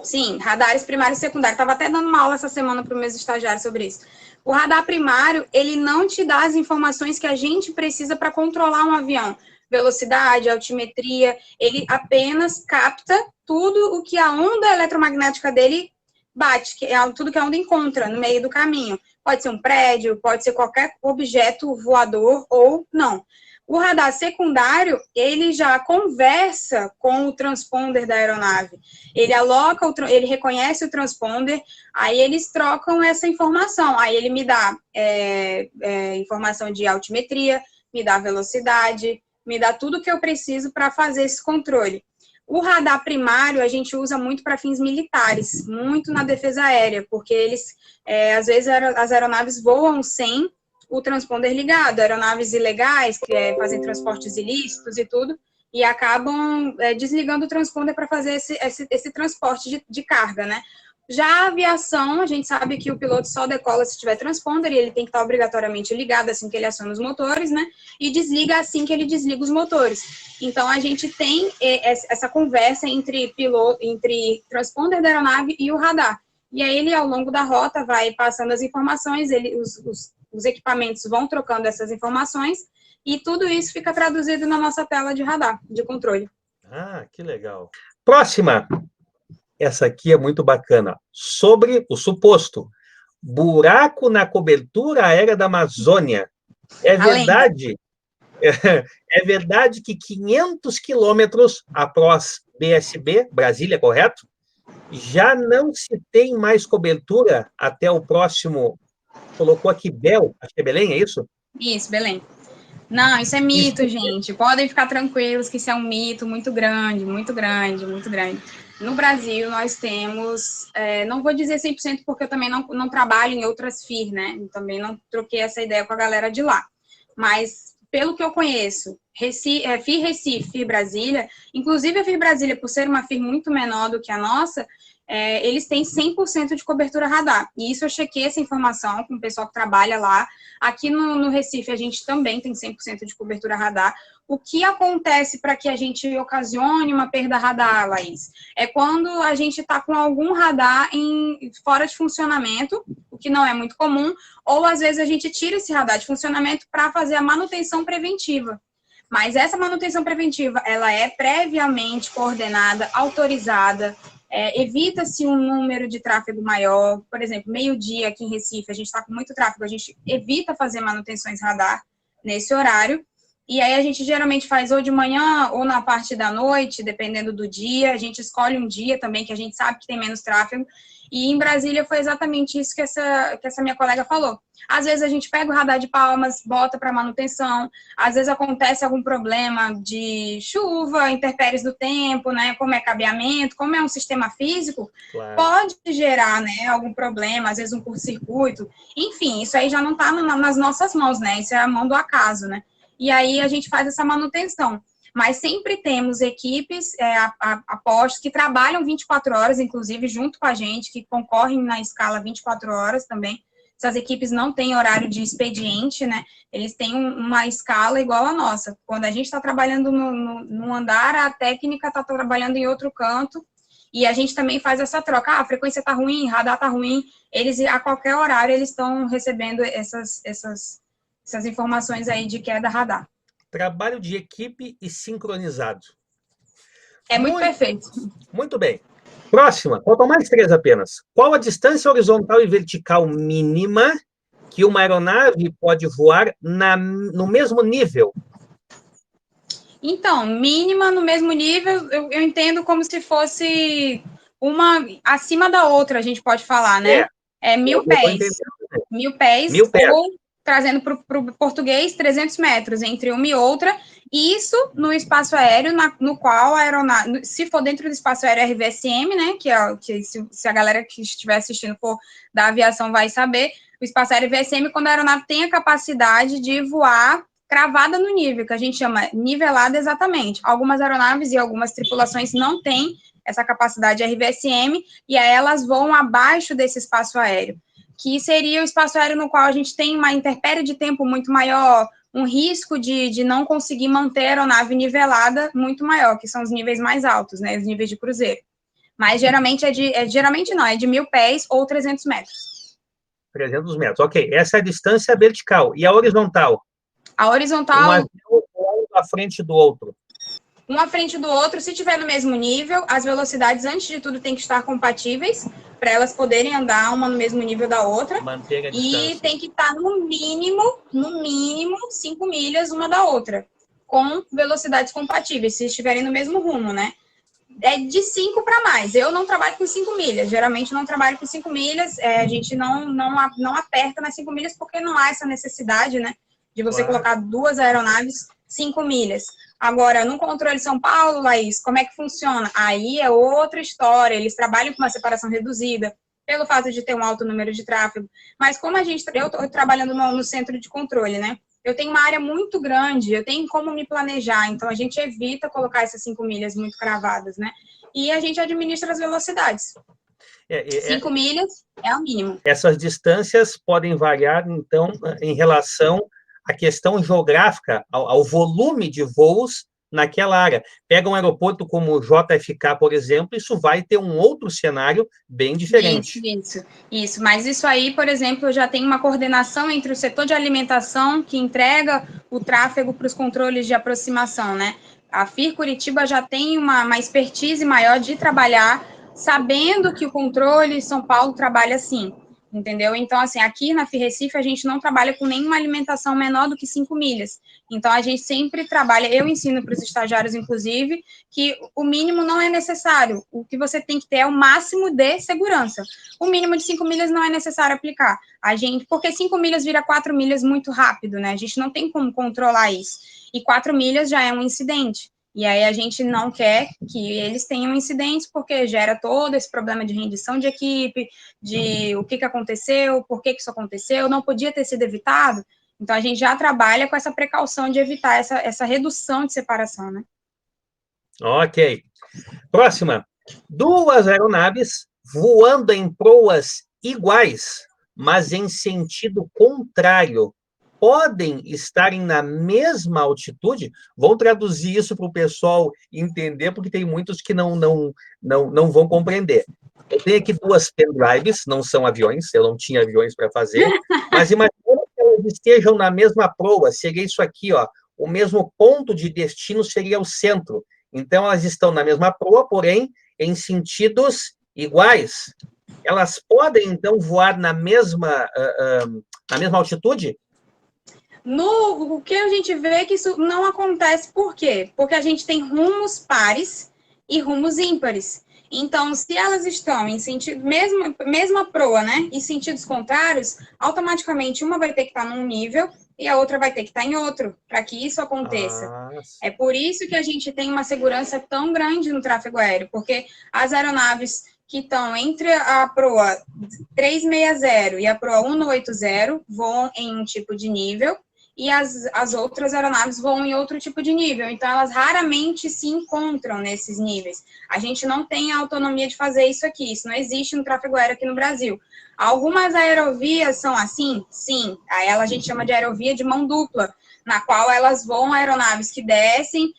S2: Sim, radares primário e secundário. Estava até dando uma aula essa semana para os meus estagiários sobre isso. O radar primário, ele não te dá as informações que a gente precisa para controlar um avião. Velocidade, altimetria, ele apenas capta tudo o que a onda eletromagnética dele bate, que é tudo que a onda encontra no meio do caminho. Pode ser um prédio, pode ser qualquer objeto voador ou não. O radar secundário, ele já conversa com o transponder da aeronave. Ele reconhece o transponder, aí eles trocam essa informação. Aí ele me dá informação de altimetria, me dá velocidade, me dá tudo que eu preciso para fazer esse controle. O radar primário a gente usa muito para fins militares, muito na defesa aérea, porque eles, às vezes, as aeronaves voam sem o transponder ligado, aeronaves ilegais, que fazem transportes ilícitos e tudo, e acabam desligando o transponder para fazer esse transporte de carga, né? Já a aviação, a gente sabe que o piloto só decola se tiver transponder, e ele tem que estar obrigatoriamente ligado assim que ele aciona os motores, né? E desliga assim que ele desliga os motores. Então, a gente tem essa conversa entre transponder da aeronave e o radar. E aí, ele, ao longo da rota, vai passando as informações, os equipamentos vão trocando essas informações, e tudo isso fica traduzido na nossa tela de radar, de controle.
S1: Ah, que legal. Próxima. Essa aqui é muito bacana. Sobre o suposto buraco na cobertura aérea da Amazônia. É verdade? É verdade que 500 quilômetros após BSB, Brasília, correto? Já não se tem mais cobertura até o próximo... Colocou aqui acho que é Belém, é isso?
S2: Isso, Belém. Não, isso é mito, gente. Podem ficar tranquilos que isso é um mito muito grande, muito grande, muito grande. No Brasil, nós temos, não vou dizer 100% porque eu também não trabalho em outras FIR, né? Eu também não troquei essa ideia com a galera de lá. Mas, pelo que eu conheço, FIR Recife, FIR Brasília, inclusive a FIR Brasília, por ser uma FIR muito menor do que a nossa, eles têm 100% de cobertura radar. E isso eu chequei essa informação com o pessoal que trabalha lá. Aqui no Recife, a gente também tem 100% de cobertura radar. O que acontece para que a gente ocasione uma perda radar, Laís? É quando a gente está com algum radar fora de funcionamento, o que não é muito comum, ou às vezes a gente tira esse radar de funcionamento para fazer a manutenção preventiva. Mas essa manutenção preventiva, ela é previamente coordenada, autorizada, evita-se um número de tráfego maior. Por exemplo, meio-dia aqui em Recife, a gente está com muito tráfego, a gente evita fazer manutenções radar nesse horário, e aí a gente geralmente faz ou de manhã ou na parte da noite, dependendo do dia. A gente escolhe um dia também que a gente sabe que tem menos tráfego, e em Brasília foi exatamente isso que essa minha colega falou. Às vezes a gente pega o radar de Palmas, bota para manutenção, às vezes acontece algum problema de chuva, intempéries do tempo, né, como é cabeamento, como é um sistema físico, claro, pode gerar, né, algum problema, às vezes um curto-circuito, enfim, isso aí já não está nas nossas mãos, né, isso é a mão do acaso, né, e aí a gente faz essa manutenção. Mas sempre temos equipes, apostos, que trabalham 24 horas, inclusive, junto com a gente, que concorrem na escala 24 horas também. Essas equipes não têm horário de expediente, né? Eles têm uma escala igual a nossa. Quando a gente está trabalhando no andar, a técnica está trabalhando em outro canto, e a gente também faz essa troca. A frequência está ruim, radar está ruim. Eles, a qualquer horário, eles estão recebendo essas informações aí de queda radar.
S1: Trabalho de equipe e sincronizado.
S2: É muito perfeito.
S1: Muito bem. Próxima, faltam mais 3 apenas. Qual a distância horizontal e vertical mínima que uma aeronave pode voar no mesmo nível?
S2: Então, mínima no mesmo nível, eu entendo como se fosse uma acima da outra, a gente pode falar, né? É 1.000
S1: eu tô
S2: pés.
S1: entendendo.
S2: 1.000 pés,
S1: 1.000 pés.
S2: ou trazendo para o português, 300 metros entre uma e outra, e isso no espaço aéreo, no qual a aeronave, se for dentro do espaço aéreo RVSM, né, que se a galera que estiver assistindo for da aviação vai saber, o espaço aéreo RVSM, quando a aeronave tem a capacidade de voar cravada no nível, que a gente chama nivelada exatamente. Algumas aeronaves e algumas tripulações não têm essa capacidade RVSM, e aí elas voam abaixo desse espaço aéreo, que seria o espaço aéreo no qual a gente tem uma intempérie de tempo muito maior, um risco de não conseguir manter a aeronave nivelada muito maior, que são os níveis mais altos, né, os níveis de cruzeiro. Mas geralmente geralmente não, é de 1.000 pés ou 300 metros.
S1: 300 metros, ok. Essa é a distância vertical. E a horizontal?
S2: A horizontal...
S1: Um avião à frente do outro.
S2: Um à frente do outro, se tiver no mesmo nível, as velocidades, antes de tudo, têm que estar compatíveis, para elas poderem andar uma no mesmo nível da outra.
S1: Manter a distância.
S2: E tem que estar no mínimo 5 milhas uma da outra, com velocidades compatíveis, se estiverem no mesmo rumo, né? É de 5 para mais. Eu não trabalho com 5 milhas, geralmente não trabalho com 5 milhas, a gente não aperta nas 5 milhas, porque não há essa necessidade, né, de você colocar duas aeronaves 5 milhas. Agora, no controle São Paulo, Laís, como é que funciona? Aí é outra história, eles trabalham com uma separação reduzida, pelo fato de ter um alto número de tráfego, mas como eu estou trabalhando no centro de controle, né, eu tenho uma área muito grande, eu tenho como me planejar, então a gente evita colocar essas 5 milhas muito cravadas, né, e a gente administra as velocidades. 5 milhas é o mínimo.
S1: Essas distâncias podem variar, então, em relação à questão geográfica, ao volume de voos naquela área. Pega um aeroporto como o JFK, por exemplo, isso vai ter um outro cenário bem diferente.
S2: Isso. Mas isso aí, por exemplo, já tem uma coordenação entre o setor de alimentação, que entrega o tráfego para os controles de aproximação, né? A FIR Curitiba já tem uma expertise maior de trabalhar, sabendo que o controle São Paulo trabalha assim, entendeu? Então, assim, aqui na FIR Recife, a gente não trabalha com nenhuma alimentação menor do que 5 milhas. Então, a gente sempre trabalha, eu ensino para os estagiários, inclusive, que o mínimo não é necessário. O que você tem que ter é o máximo de segurança. O mínimo de 5 milhas não é necessário aplicar. Porque 5 milhas vira 4 milhas muito rápido, né? A gente não tem como controlar isso. E 4 milhas já é um incidente. E aí a gente não quer que eles tenham incidentes, porque gera todo esse problema de rendição de equipe, de o que aconteceu, por que isso aconteceu, não podia ter sido evitado. Então, a gente já trabalha com essa precaução de evitar essa redução de separação, né?
S1: Ok. Próxima. 2 aeronaves voando em proas iguais, mas em sentido contrário, podem estarem na mesma altitude? Vou traduzir isso para o pessoal entender, porque tem muitos que não vão compreender. Eu tenho aqui 2 pendrives, não são aviões, eu não tinha aviões para fazer, mas imagina que elas estejam na mesma proa, seria isso aqui, ó, o mesmo ponto de destino seria o centro. Então, elas estão na mesma proa, porém, em sentidos iguais. Elas podem, então, voar na mesma altitude?
S2: O que a gente vê é que isso não acontece. Por quê? Porque a gente tem rumos pares e rumos ímpares. Então, se elas estão em sentido, mesma proa, né, em sentidos contrários, automaticamente uma vai ter que estar num nível e a outra vai ter que estar em outro, para que isso aconteça. É por isso que a gente tem uma segurança tão grande no tráfego aéreo, porque as aeronaves que estão entre a proa 360 e a proa 180 voam em um tipo de nível, e as outras aeronaves voam em outro tipo de nível, então elas raramente se encontram nesses níveis. A gente não tem a autonomia de fazer isso aqui, isso não existe no tráfego aéreo aqui no Brasil. Algumas aerovias são assim? Sim, a gente chama de aerovia de mão dupla, na qual elas voam aeronaves que descem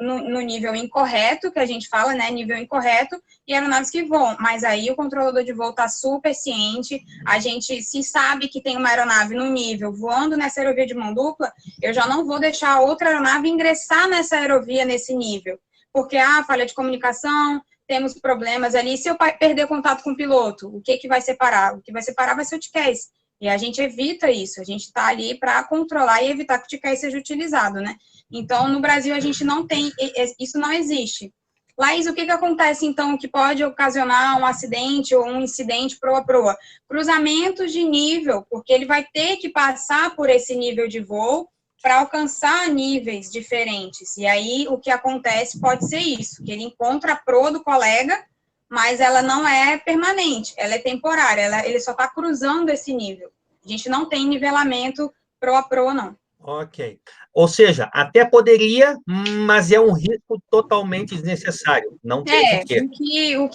S2: no nível incorreto, que a gente fala, né, nível incorreto, e aeronaves que voam, mas aí o controlador de voo está super ciente, a gente se sabe que tem uma aeronave no nível voando nessa aerovia de mão dupla, eu já não vou deixar a outra aeronave ingressar nessa aerovia nesse nível, porque, falha de comunicação, temos problemas ali, se eu perder contato com o piloto, o que vai separar? O que vai separar vai ser o TCAS. E a gente evita isso, a gente está ali para controlar e evitar que o TCAS seja utilizado, né? Então, no Brasil, a gente não tem, isso não existe. Laís, o que acontece, então, que pode ocasionar um acidente ou um incidente proa-proa? Cruzamentos de nível, porque ele vai ter que passar por esse nível de voo para alcançar níveis diferentes. E aí, o que acontece pode ser isso, que ele encontra a proa do colega, mas ela não é permanente, ela é temporária, ele só está cruzando esse nível. A gente não tem nivelamento proa-proa, não.
S1: Ok. Ou seja, até poderia, mas é um risco totalmente desnecessário. Não tem porquê.
S2: O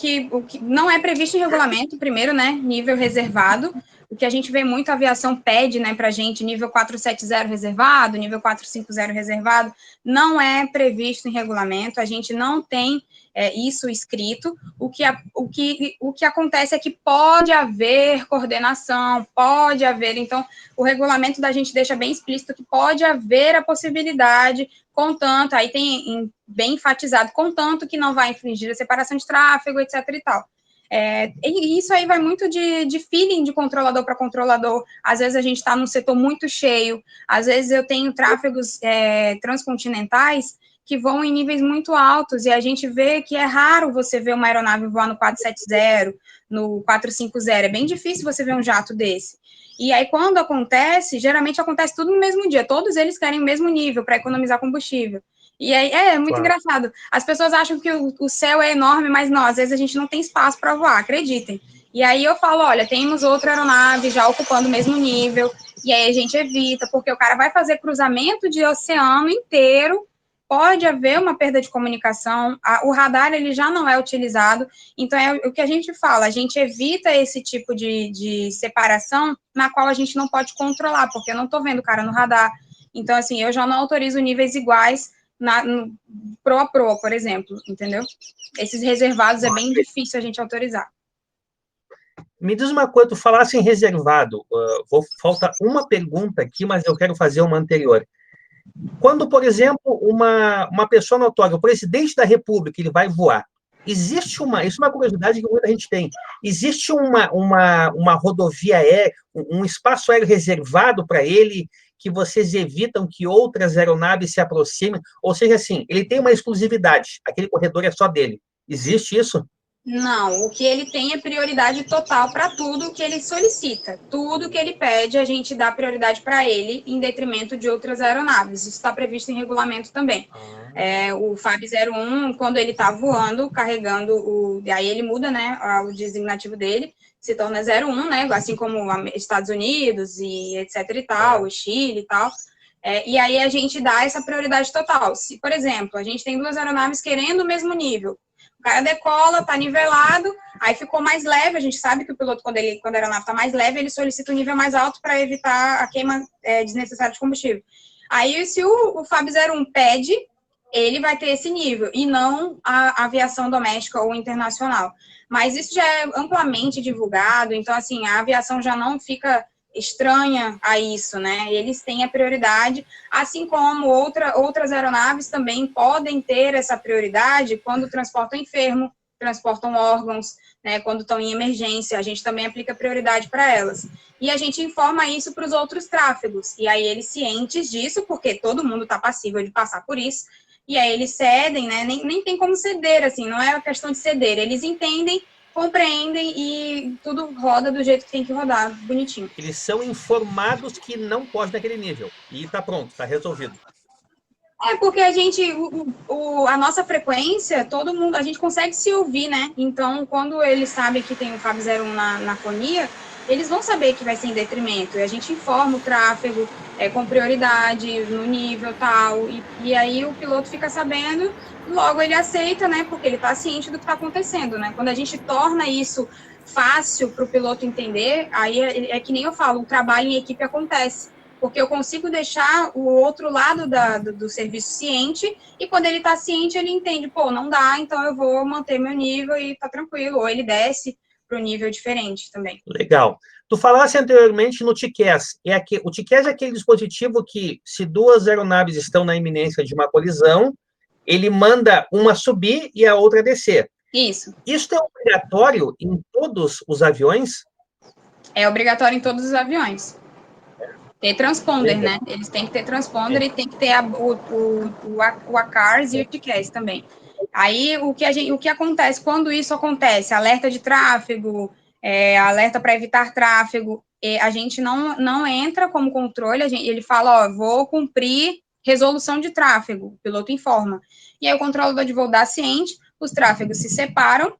S2: que não é previsto em regulamento, primeiro, né? Nível reservado. O que a gente vê muito, a aviação pede, né, para a gente, nível 470 reservado, nível 450 reservado, não é previsto em regulamento, a gente não tem isso escrito. O que acontece é que pode haver coordenação, pode haver, então, o regulamento da gente deixa bem explícito que pode haver a possibilidade, contanto, aí tem bem enfatizado, contanto que não vai infringir a separação de tráfego, etc. e tal. E isso aí vai muito de feeling de controlador para controlador. Às vezes a gente está num setor muito cheio, às vezes eu tenho tráfegos transcontinentais que vão em níveis muito altos, e a gente vê que é raro você ver uma aeronave voar no 470, no 450, é bem difícil você ver um jato desse. E aí, quando acontece, geralmente acontece tudo no mesmo dia, todos eles querem o mesmo nível para economizar combustível. E aí é muito engraçado. As pessoas acham que o céu é enorme, mas não, às vezes a gente não tem espaço para voar, acreditem. E aí eu falo, olha, temos outra aeronave já ocupando o mesmo nível, e aí a gente evita, porque o cara vai fazer cruzamento de oceano inteiro, pode haver uma perda de comunicação, o radar ele já não é utilizado, então é o que a gente fala, a gente evita esse tipo de separação na qual a gente não pode controlar, porque eu não estou vendo o cara no radar, então assim, eu já não autorizo níveis iguais no proa-proa, por exemplo, entendeu? Esses reservados é bem difícil a gente autorizar.
S1: Me diz uma coisa, tu falasse em reservado, falta uma pergunta aqui, mas eu quero fazer uma anterior. Quando, por exemplo, uma pessoa notória, o presidente da República, ele vai voar, existe isso é uma curiosidade que muita gente tem, existe uma rodovia aérea, um espaço aéreo reservado para ele, que vocês evitam que outras aeronaves se aproximem, ou seja, assim, ele tem uma exclusividade, aquele corredor é só dele. Existe isso?
S2: Não, o que ele tem é prioridade total para tudo que ele solicita. Tudo que ele pede, a gente dá prioridade para ele, em detrimento de outras aeronaves. Isso está previsto em regulamento também. O FAB 01, quando ele está voando, carregando aí ele muda, né, o designativo dele, se torna 01, né, assim como Estados Unidos e etc e tal, o Chile e tal. E aí a gente dá essa prioridade total. Se, por exemplo, a gente tem duas aeronaves querendo o mesmo nível, o cara decola, tá nivelado, aí ficou mais leve, a gente sabe que o piloto, quando a aeronave tá mais leve, ele solicita um nível mais alto para evitar a queima desnecessária de combustível. Aí, se o FAB 01 pede, ele vai ter esse nível, e não a aviação doméstica ou internacional. Mas isso já é amplamente divulgado, então, assim, a aviação já não fica estranha a isso, né? Eles têm a prioridade, assim como outras aeronaves também podem ter essa prioridade quando transportam enfermo, transportam órgãos, né? Quando estão em emergência, a gente também aplica prioridade para elas. E a gente informa isso para os outros tráfegos, e aí eles cientes disso, porque todo mundo está passível de passar por isso, e aí eles cedem, né? Nem tem como ceder, assim, não é a questão de ceder, eles entendem, compreendem e tudo roda do jeito que tem que rodar, bonitinho.
S1: Eles são informados que não pode naquele nível. E tá pronto, tá resolvido.
S2: Porque a gente, a nossa frequência, todo mundo, a gente consegue se ouvir, né? Então, quando eles sabem que tem o FAB 01 na fonia, eles vão saber que vai ser em detrimento. E a gente informa o tráfego com prioridade, no nível tal. E aí o piloto fica sabendo, logo ele aceita, né? Porque ele está ciente do que está acontecendo, né? Quando a gente torna isso fácil para o piloto entender, aí é que nem eu falo, o trabalho em equipe acontece. Porque eu consigo deixar o outro lado do serviço ciente, e quando ele está ciente, ele entende, pô, não dá, então eu vou manter meu nível e tá tranquilo. Ou ele desce para um nível diferente também.
S1: Legal. Tu falasse anteriormente no TCAS. O TCAS é aquele dispositivo que, se duas aeronaves estão na iminência de uma colisão, ele manda uma subir e a outra descer.
S2: Isso.
S1: Isso é obrigatório em todos os aviões?
S2: É obrigatório em todos os aviões. Ter transponder,
S1: Legal.
S2: né? Eles têm que ter transponder e tem que ter o ACARS e o TCAS também. Aí, o que acontece? Quando isso acontece, alerta de tráfego, alerta para evitar tráfego, a gente não entra como controle, ele fala, ó, vou cumprir resolução de tráfego, o piloto informa. E aí o controlador de voo dá ciente, os tráfegos se separam,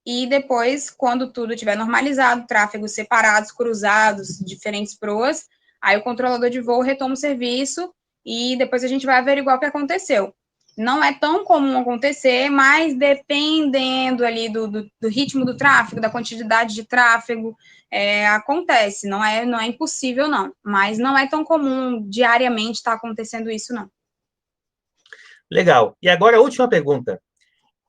S2: e depois, quando tudo estiver normalizado, tráfegos separados, cruzados, diferentes proas, aí o controlador de voo retoma o serviço e depois a gente vai averiguar o que aconteceu. Não é tão comum acontecer, mas dependendo ali do ritmo do tráfego, da quantidade de tráfego, acontece. Não é impossível, não. Mas não é tão comum diariamente estar acontecendo isso, não.
S1: Legal. E agora a última pergunta.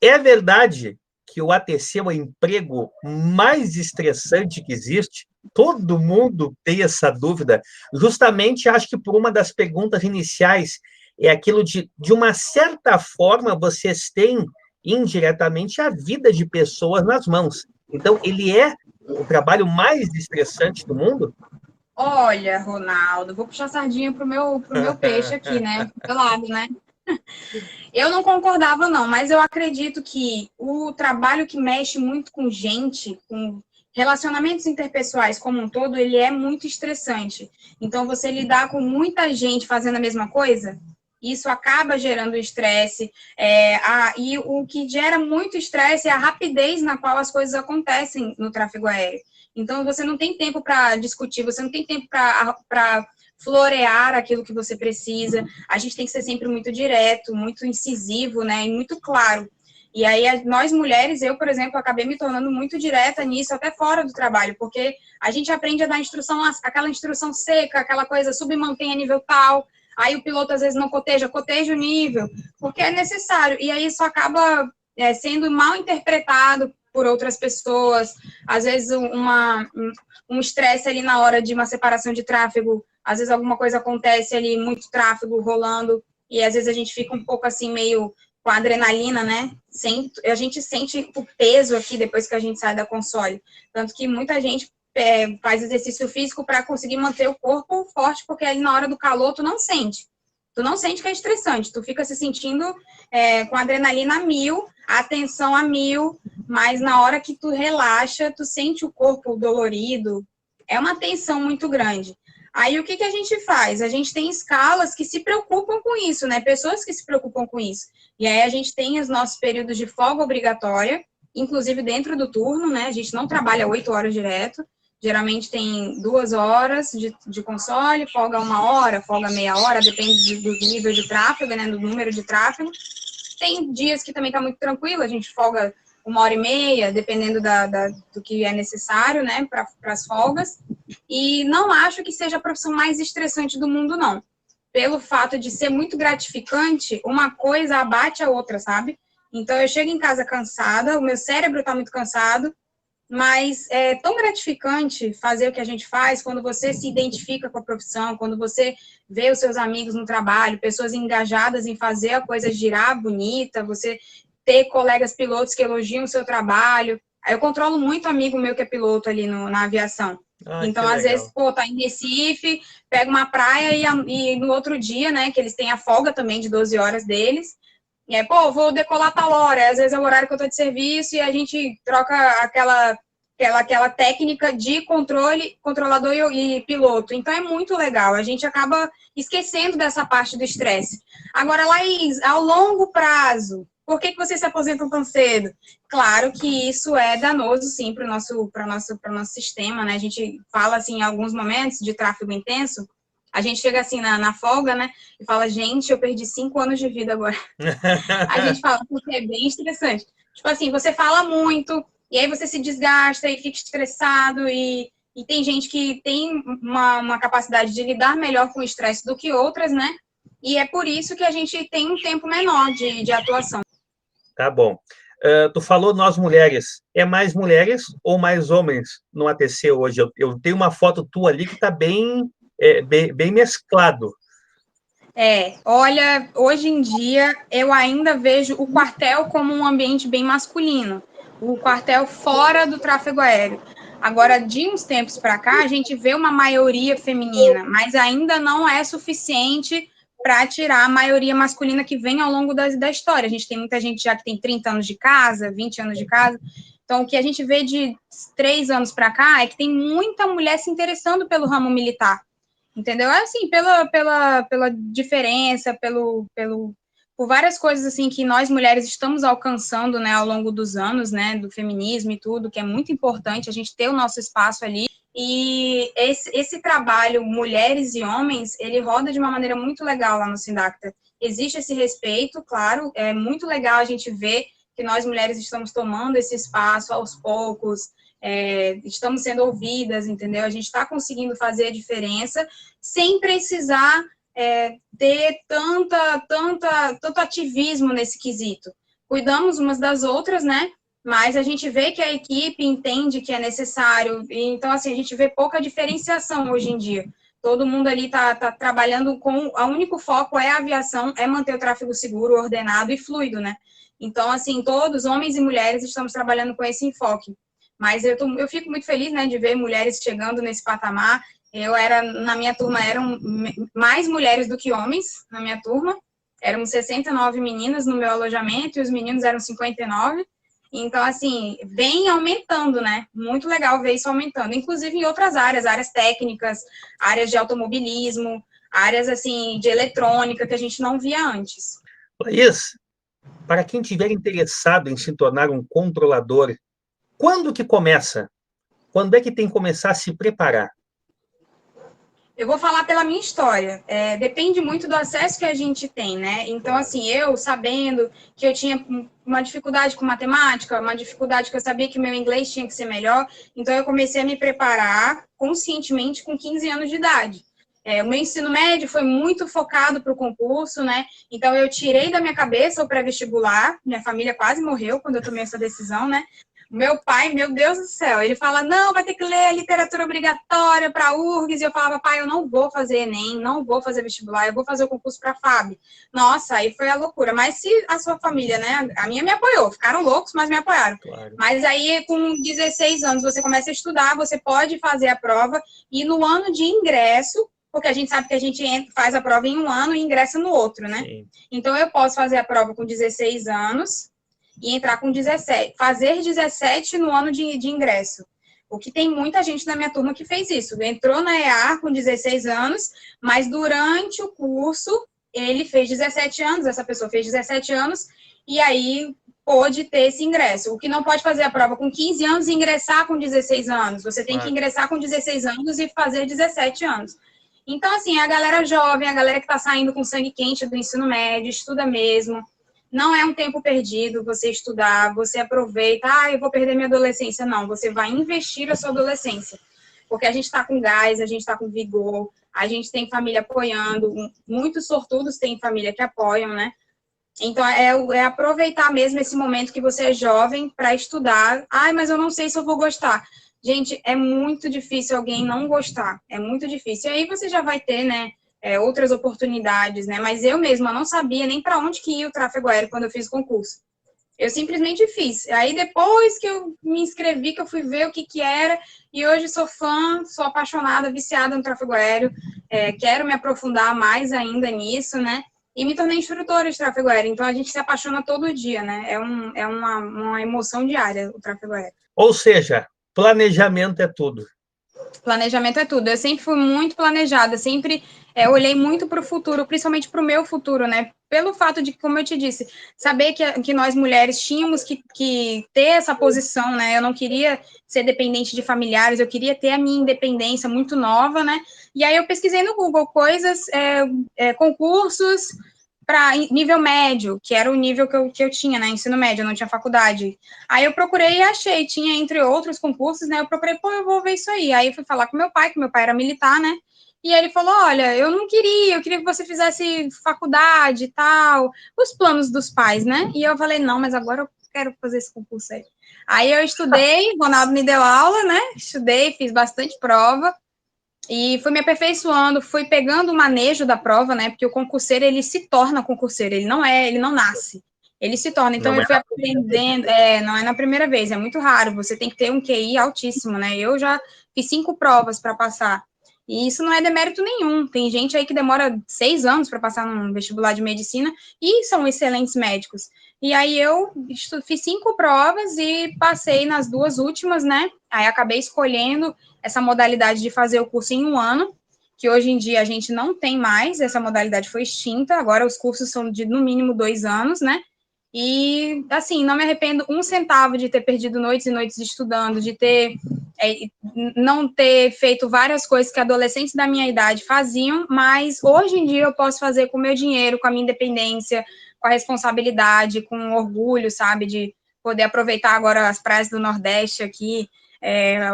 S1: É verdade que o ATC é o emprego mais estressante que existe? Todo mundo tem essa dúvida. Justamente, acho que por uma das perguntas iniciais, é aquilo de uma certa forma, vocês têm indiretamente a vida de pessoas nas mãos. Então, ele é o trabalho mais estressante do mundo?
S2: Olha, Ronaldo, vou puxar a sardinha pro meu peixe aqui, né? Pro meu lado, né? Eu não concordava, não, mas eu acredito que o trabalho que mexe muito com gente, com relacionamentos interpessoais como um todo, ele é muito estressante. Então, você lidar com muita gente fazendo a mesma coisa, isso acaba gerando estresse. E o que gera muito estresse é a rapidez na qual as coisas acontecem no tráfego aéreo. Então, você não tem tempo para discutir, você não tem tempo para florear aquilo que você precisa. A gente tem que ser sempre muito direto, muito incisivo, né, e muito claro. E aí, nós mulheres, eu, por exemplo, acabei me tornando muito direta nisso, até fora do trabalho, porque a gente aprende a dar instrução, aquela instrução seca, aquela coisa, submantenha nível tal, aí o piloto às vezes não coteja o nível, porque é necessário. E aí isso acaba sendo mal interpretado por outras pessoas, às vezes um estresse ali na hora de uma separação de tráfego, às vezes alguma coisa acontece ali, muito tráfego rolando, e às vezes a gente fica um pouco assim, meio com a adrenalina, né? A gente sente o peso aqui depois que a gente sai da console. Tanto que muita gente faz exercício físico para conseguir manter o corpo forte, porque ali na hora do calor tu não sente. Tu não sente que é estressante, tu fica se sentindo com a adrenalina a mil, a tensão a mil, mas na hora que tu relaxa, tu sente o corpo dolorido, é uma tensão muito grande. Aí, o que a gente faz? A gente tem escalas que se preocupam com isso, né? Pessoas que se preocupam com isso. E aí, a gente tem os nossos períodos de folga obrigatória, inclusive dentro do turno, né? A gente não trabalha 8 horas direto. Geralmente tem 2 horas de console, folga 1 hora, folga meia hora, depende do nível de tráfego, né? Do número de tráfego. Tem dias que também tá muito tranquilo, a gente folga 1 hora e meia, dependendo do que é necessário, né, para as folgas. E não acho que seja a profissão mais estressante do mundo, não. Pelo fato de ser muito gratificante, uma coisa abate a outra, sabe? Então, eu chego em casa cansada, o meu cérebro está muito cansado, mas é tão gratificante fazer o que a gente faz quando você se identifica com a profissão, quando você vê os seus amigos no trabalho, pessoas engajadas em fazer a coisa girar bonita, você ter colegas pilotos que elogiam o seu trabalho. Aí eu controlo muito amigo meu que é piloto ali na aviação. Então, às vezes, tá em Recife, pega uma praia e no outro dia, né, que eles têm a folga também de 12 horas deles, vou decolar tal hora, às vezes é o horário que eu tô de serviço e a gente troca aquela técnica de controlador e piloto. Então, é muito legal. A gente acaba esquecendo dessa parte do estresse. Agora, Laís, ao longo prazo, por que vocês se aposentam tão cedo? Claro que isso é danoso, sim, para o nosso sistema, né? A gente fala, assim, em alguns momentos de tráfego intenso, a gente chega, assim, na folga, né? E fala, gente, eu perdi 5 anos de vida agora. A gente fala, porque é bem estressante. Tipo assim, você fala muito, e aí você se desgasta e fica estressado, e tem gente que tem uma capacidade de lidar melhor com o estresse do que outras, né? E é por isso que a gente tem um tempo menor de atuação.
S1: Tá bom. Tu falou nós mulheres. É mais mulheres ou mais homens no ATC hoje? Eu tenho uma foto tua ali que está bem mesclado.
S2: Olha, hoje em dia eu ainda vejo o quartel como um ambiente bem masculino, o quartel fora do tráfego aéreo. Agora, de uns tempos para cá, a gente vê uma maioria feminina, mas ainda não é suficiente para tirar a maioria masculina que vem ao longo da história. A gente tem muita gente já que tem 30 anos de casa, 20 anos de casa. Então, o que a gente vê de 3 anos para cá é que tem muita mulher se interessando pelo ramo militar. Entendeu? É assim, pela diferença, por várias coisas assim que nós mulheres estamos alcançando, né, ao longo dos anos, né, do feminismo e tudo, que é muito importante a gente ter o nosso espaço ali. E esse trabalho, mulheres e homens, ele roda de uma maneira muito legal lá no Sindacta. Existe esse respeito, claro, é muito legal a gente ver que nós mulheres estamos tomando esse espaço aos poucos, estamos sendo ouvidas, entendeu? A gente está conseguindo fazer a diferença sem precisar ter tanto ativismo nesse quesito. Cuidamos umas das outras, né? Mas a gente vê que a equipe entende que é necessário. Então, assim, a gente vê pouca diferenciação hoje em dia. Todo mundo ali está trabalhando com... O único foco é a aviação, é manter o tráfego seguro, ordenado e fluido, né? Então, assim, todos, homens e mulheres, estamos trabalhando com esse enfoque. Mas eu fico muito feliz, né, de ver mulheres chegando nesse patamar. Na minha turma, eram mais mulheres do que homens, na minha turma. Éramos 69 meninas no meu alojamento e os meninos eram 59. Então, assim, vem aumentando, né? Muito legal ver isso aumentando. Inclusive em outras áreas técnicas, áreas de automobilismo, áreas, assim, de eletrônica, que a gente não via antes.
S1: Laís, para quem estiver interessado em se tornar um controlador, quando que começa? Quando é que tem que começar a se preparar?
S2: Eu vou falar pela minha história. Depende muito do acesso que a gente tem, né? Então, assim, eu sabendo que eu tinha uma dificuldade com matemática, uma dificuldade que eu sabia que meu inglês tinha que ser melhor, então eu comecei a me preparar conscientemente com 15 anos de idade. O meu ensino médio foi muito focado para o concurso, né? Então, eu tirei da minha cabeça o pré-vestibular. Minha família quase morreu quando eu tomei essa decisão, né? Meu pai, meu Deus do céu, ele fala, não, vai ter que ler a literatura obrigatória para a URGS, e eu falava, pai, eu não vou fazer ENEM, não vou fazer vestibular, eu vou fazer o concurso para a FAB. Nossa, aí foi a loucura. Mas se a sua família, né, a minha me apoiou, ficaram loucos, mas me apoiaram. Claro. Mas aí, com 16 anos, você começa a estudar, você pode fazer a prova, e no ano de ingresso, porque a gente sabe que a gente faz a prova em um ano e ingressa no outro, né? Sim. Então, eu posso fazer a prova com 16 anos, e entrar com 17, fazer 17 no ano de ingresso. O que tem muita gente na minha turma que fez isso. Entrou na EAR com 16 anos, mas durante o curso, ele fez 17 anos, essa pessoa fez 17 anos, e aí pôde ter esse ingresso. O que não pode fazer a prova com 15 anos e ingressar com 16 anos. Você tem que ingressar com 16 anos e fazer 17 anos. Então, assim, a galera jovem, a galera que está saindo com sangue quente do ensino médio, estuda mesmo. Não é um tempo perdido você estudar, você aproveita, eu vou perder minha adolescência. Não, você vai investir a sua adolescência. Porque a gente está com gás, a gente está com vigor, a gente tem família apoiando, muitos sortudos têm família que apoiam, né? Então, é aproveitar mesmo esse momento que você é jovem para estudar. Mas eu não sei se eu vou gostar. Gente, é muito difícil alguém não gostar, é muito difícil. E aí você já vai ter, né? Outras oportunidades, né? Mas eu mesma não sabia nem para onde que ia o tráfego aéreo quando eu fiz o concurso. Eu simplesmente fiz. Aí depois que eu me inscrevi, que eu fui ver o que era, e hoje sou fã, sou apaixonada, viciada no tráfego aéreo, quero me aprofundar mais ainda nisso, né? E me tornei instrutora de tráfego aéreo. Então a gente se apaixona todo dia, né? É uma emoção diária o tráfego aéreo.
S1: Ou seja, planejamento é tudo.
S2: Planejamento é tudo. Eu sempre fui muito planejada, sempre olhei muito para o futuro, principalmente para o meu futuro, né? Pelo fato de, como eu te disse, saber que nós mulheres tínhamos que ter essa posição, né? Eu não queria ser dependente de familiares, eu queria ter a minha independência muito nova, né? E aí eu pesquisei no Google coisas, concursos para nível médio, que era o nível que eu tinha, né, ensino médio, eu não tinha faculdade. Aí eu procurei e achei, tinha entre outros concursos, né, eu procurei, eu vou ver isso aí. Aí eu fui falar com meu pai, que meu pai era militar, né, e ele falou, olha, eu queria que você fizesse faculdade e tal, os planos dos pais, né, e eu falei, não, mas agora eu quero fazer esse concurso aí. Aí eu estudei, Ronaldo me deu aula, né, estudei, fiz bastante prova, e fui me aperfeiçoando, fui pegando o manejo da prova, né? Porque o concurseiro, ele se torna concurseiro, ele não nasce. ele se torna. Então,
S1: Não
S2: eu
S1: é
S2: fui
S1: na primeira vez.
S2: aprendendo, não é na primeira vez, é muito raro, você tem que ter um QI altíssimo, né? Eu já fiz 5 provas para passar, e isso não é demérito nenhum. Tem gente aí que demora 6 anos para passar num vestibular de medicina, e são excelentes médicos. E aí eu fiz 5 provas e passei nas 2 últimas, né? Aí acabei escolhendo essa modalidade de fazer o curso em 1 ano, que hoje em dia a gente não tem mais, essa modalidade foi extinta, agora os cursos são de no mínimo 2 anos, né? E, assim, não me arrependo um centavo de ter perdido noites e noites estudando, de ter não ter feito várias coisas que adolescentes da minha idade faziam, mas hoje em dia eu posso fazer com o meu dinheiro, com a minha independência, com a responsabilidade, com o orgulho, sabe, de poder aproveitar agora as praias do Nordeste aqui,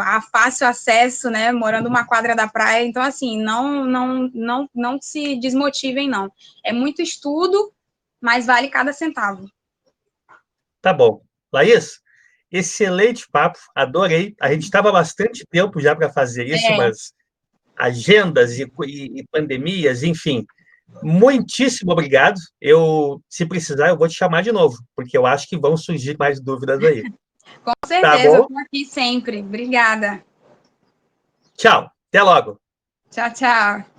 S2: a fácil acesso, né, morando uma quadra da praia. Então, assim, não se desmotivem, não. É muito estudo, mas vale cada centavo.
S1: Tá bom. Laís, excelente papo, adorei. A gente estava bastante tempo já para fazer isso, mas agendas e pandemias, enfim. Muitíssimo obrigado. Se precisar, eu vou te chamar de novo, porque eu acho que vão surgir mais dúvidas aí.
S2: Com
S1: Tá
S2: certeza, eu
S1: bom?
S2: estou aqui sempre. Obrigada.
S1: Tchau. Até logo.
S2: Tchau, tchau.